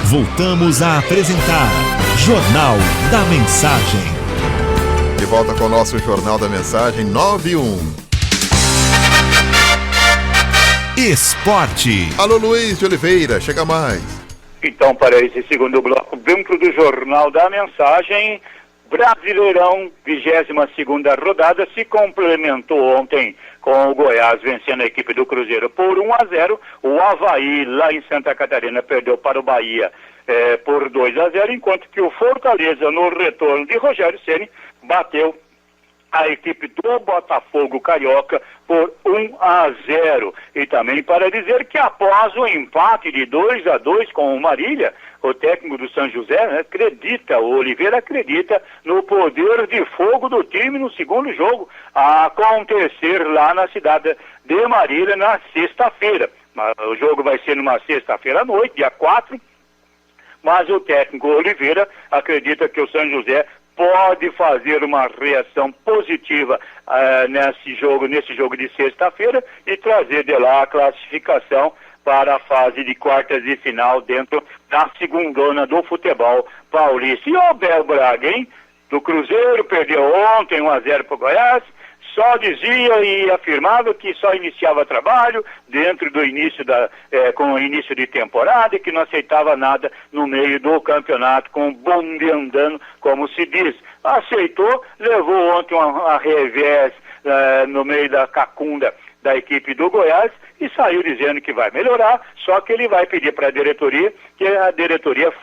Voltamos a apresentar Jornal da Mensagem. De volta com o nosso Jornal da Mensagem 91. Esporte. Alô, Luiz de Oliveira, chega mais. Então, para esse segundo bloco, dentro do Jornal da Mensagem, Brasileirão, 22ª rodada, se complementou ontem com o Goiás vencendo a equipe do Cruzeiro por 1-0. O Avaí, lá em Santa Catarina, perdeu para o Bahia por 2-0, enquanto que o Fortaleza, no retorno de Rogério Ceni, bateu a equipe do Botafogo Carioca por 1-0. E também para dizer que após o empate de 2-2 com o Marília, o técnico do São José, né, o Oliveira acredita no poder de fogo do time no segundo jogo a acontecer lá na cidade de Marília na sexta-feira. O jogo vai ser numa sexta-feira à noite, dia 4, mas o técnico Oliveira acredita que o São José pode fazer uma reação positiva nesse jogo de sexta-feira e trazer de lá a classificação para a fase de quartas de final dentro da segundona do futebol paulista. E o Abel Braga, hein? Do Cruzeiro, perdeu ontem 1-0 para o Goiás, só dizia e afirmava que só iniciava trabalho dentro do início com o início de temporada e que não aceitava nada no meio do campeonato com o bonde andando, como se diz. Aceitou, levou ontem a revés no meio da cacunda da equipe do Goiás e saiu dizendo que vai melhorar, só que ele vai pedir para a diretoria que a diretoria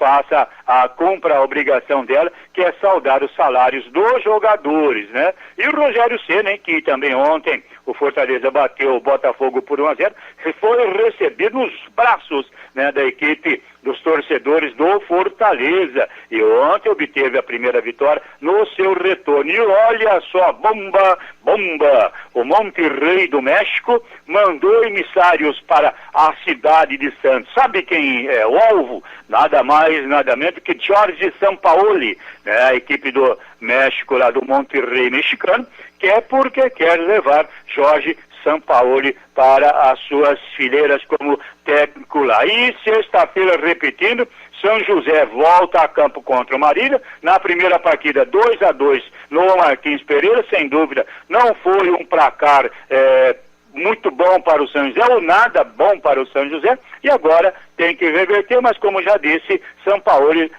cumpra a obrigação dela, que é saldar os salários dos jogadores, né? E o Rogério Ceni, que também ontem o Fortaleza bateu o Botafogo por 1-0, foi recebido nos braços, né, da equipe dos torcedores do Fortaleza, e ontem obteve a primeira vitória no seu retorno. E olha só, bomba, o Monterrey do México mandou emissários para a cidade de Santos. Sabe quem é o alvo? Nada mais, nada menos que Jorge Sampaoli, né, a equipe do México, lá do Monterrey mexicano, porque quer levar Jorge Sampaoli para as suas fileiras como técnico lá. E sexta-feira, repetindo, São José volta a campo contra o Marília. Na primeira partida, 2-2 no Martins Pereira, sem dúvida, não foi um placar muito bom para o São José, ou nada bom para o São José, e agora tem que reverter, mas como já disse, Sampaoli,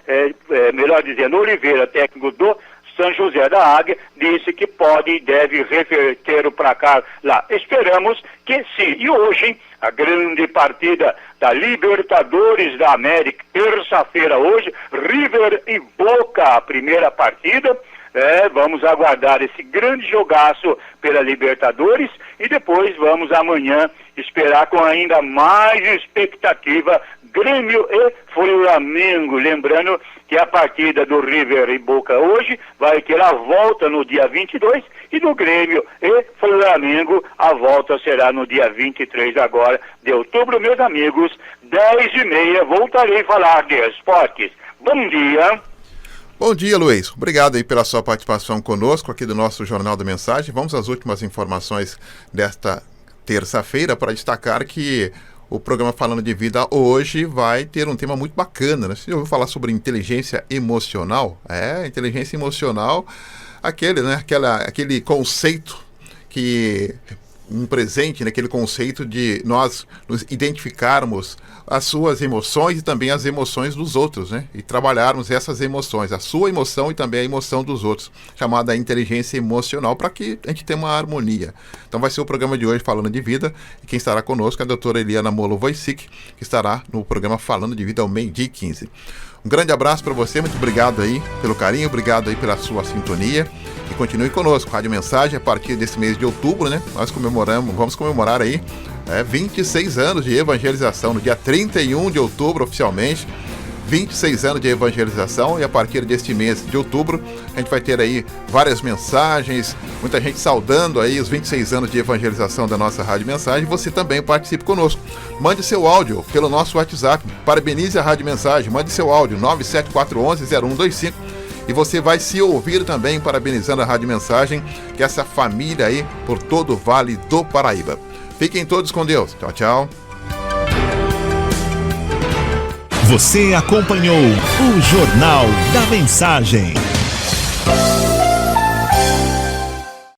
melhor dizendo, Oliveira, técnico do São José da Águia, disse que pode e deve reverter o placar lá. Esperamos que sim. E hoje, a grande partida da Libertadores da América, terça-feira hoje, River e Boca, a primeira partida. Vamos aguardar esse grande jogaço pela Libertadores e depois vamos amanhã esperar com ainda mais expectativa Grêmio e Flamengo. Lembrando que a partida do River e Boca hoje vai ter a volta no dia 22 e do Grêmio e Flamengo a volta será no dia 23 agora de outubro. Meus amigos, 10h30 voltarei a falar de esportes. Bom dia. Bom dia, Luiz. Obrigado aí pela sua participação conosco aqui do nosso Jornal da Mensagem. Vamos às últimas informações desta terça-feira para destacar que o programa Falando de Vida hoje vai ter um tema muito bacana, né? Você já ouviu falar sobre inteligência emocional? Inteligência emocional, aquele conceito que presente, naquele conceito de nós nos identificarmos as suas emoções e também as emoções dos outros, né? E trabalharmos essas emoções, a sua emoção e também a emoção dos outros, chamada inteligência emocional, para que a gente tenha uma harmonia. Então vai ser o programa de hoje Falando de Vida, e quem estará conosco é a doutora Eliana Molo Wojcik, que estará no programa Falando de Vida ao 12h15. Um grande abraço para você, muito obrigado aí pelo carinho, obrigado aí pela sua sintonia. E continue conosco, Rádio Mensagem, a partir desse mês de outubro, né? Nós vamos comemorar aí 26 anos de evangelização, no dia 31 de outubro, oficialmente. 26 anos de evangelização, e a partir deste mês de outubro a gente vai ter aí várias mensagens, muita gente saudando aí os 26 anos de evangelização da nossa Rádio Mensagem. Você também participe conosco. Mande seu áudio pelo nosso WhatsApp, parabenize a Rádio Mensagem, mande seu áudio 97411-0125 e você vai se ouvir também parabenizando a Rádio Mensagem, que é essa família aí por todo o Vale do Paraíba. Fiquem todos com Deus. Tchau, tchau. Você acompanhou o Jornal da Mensagem.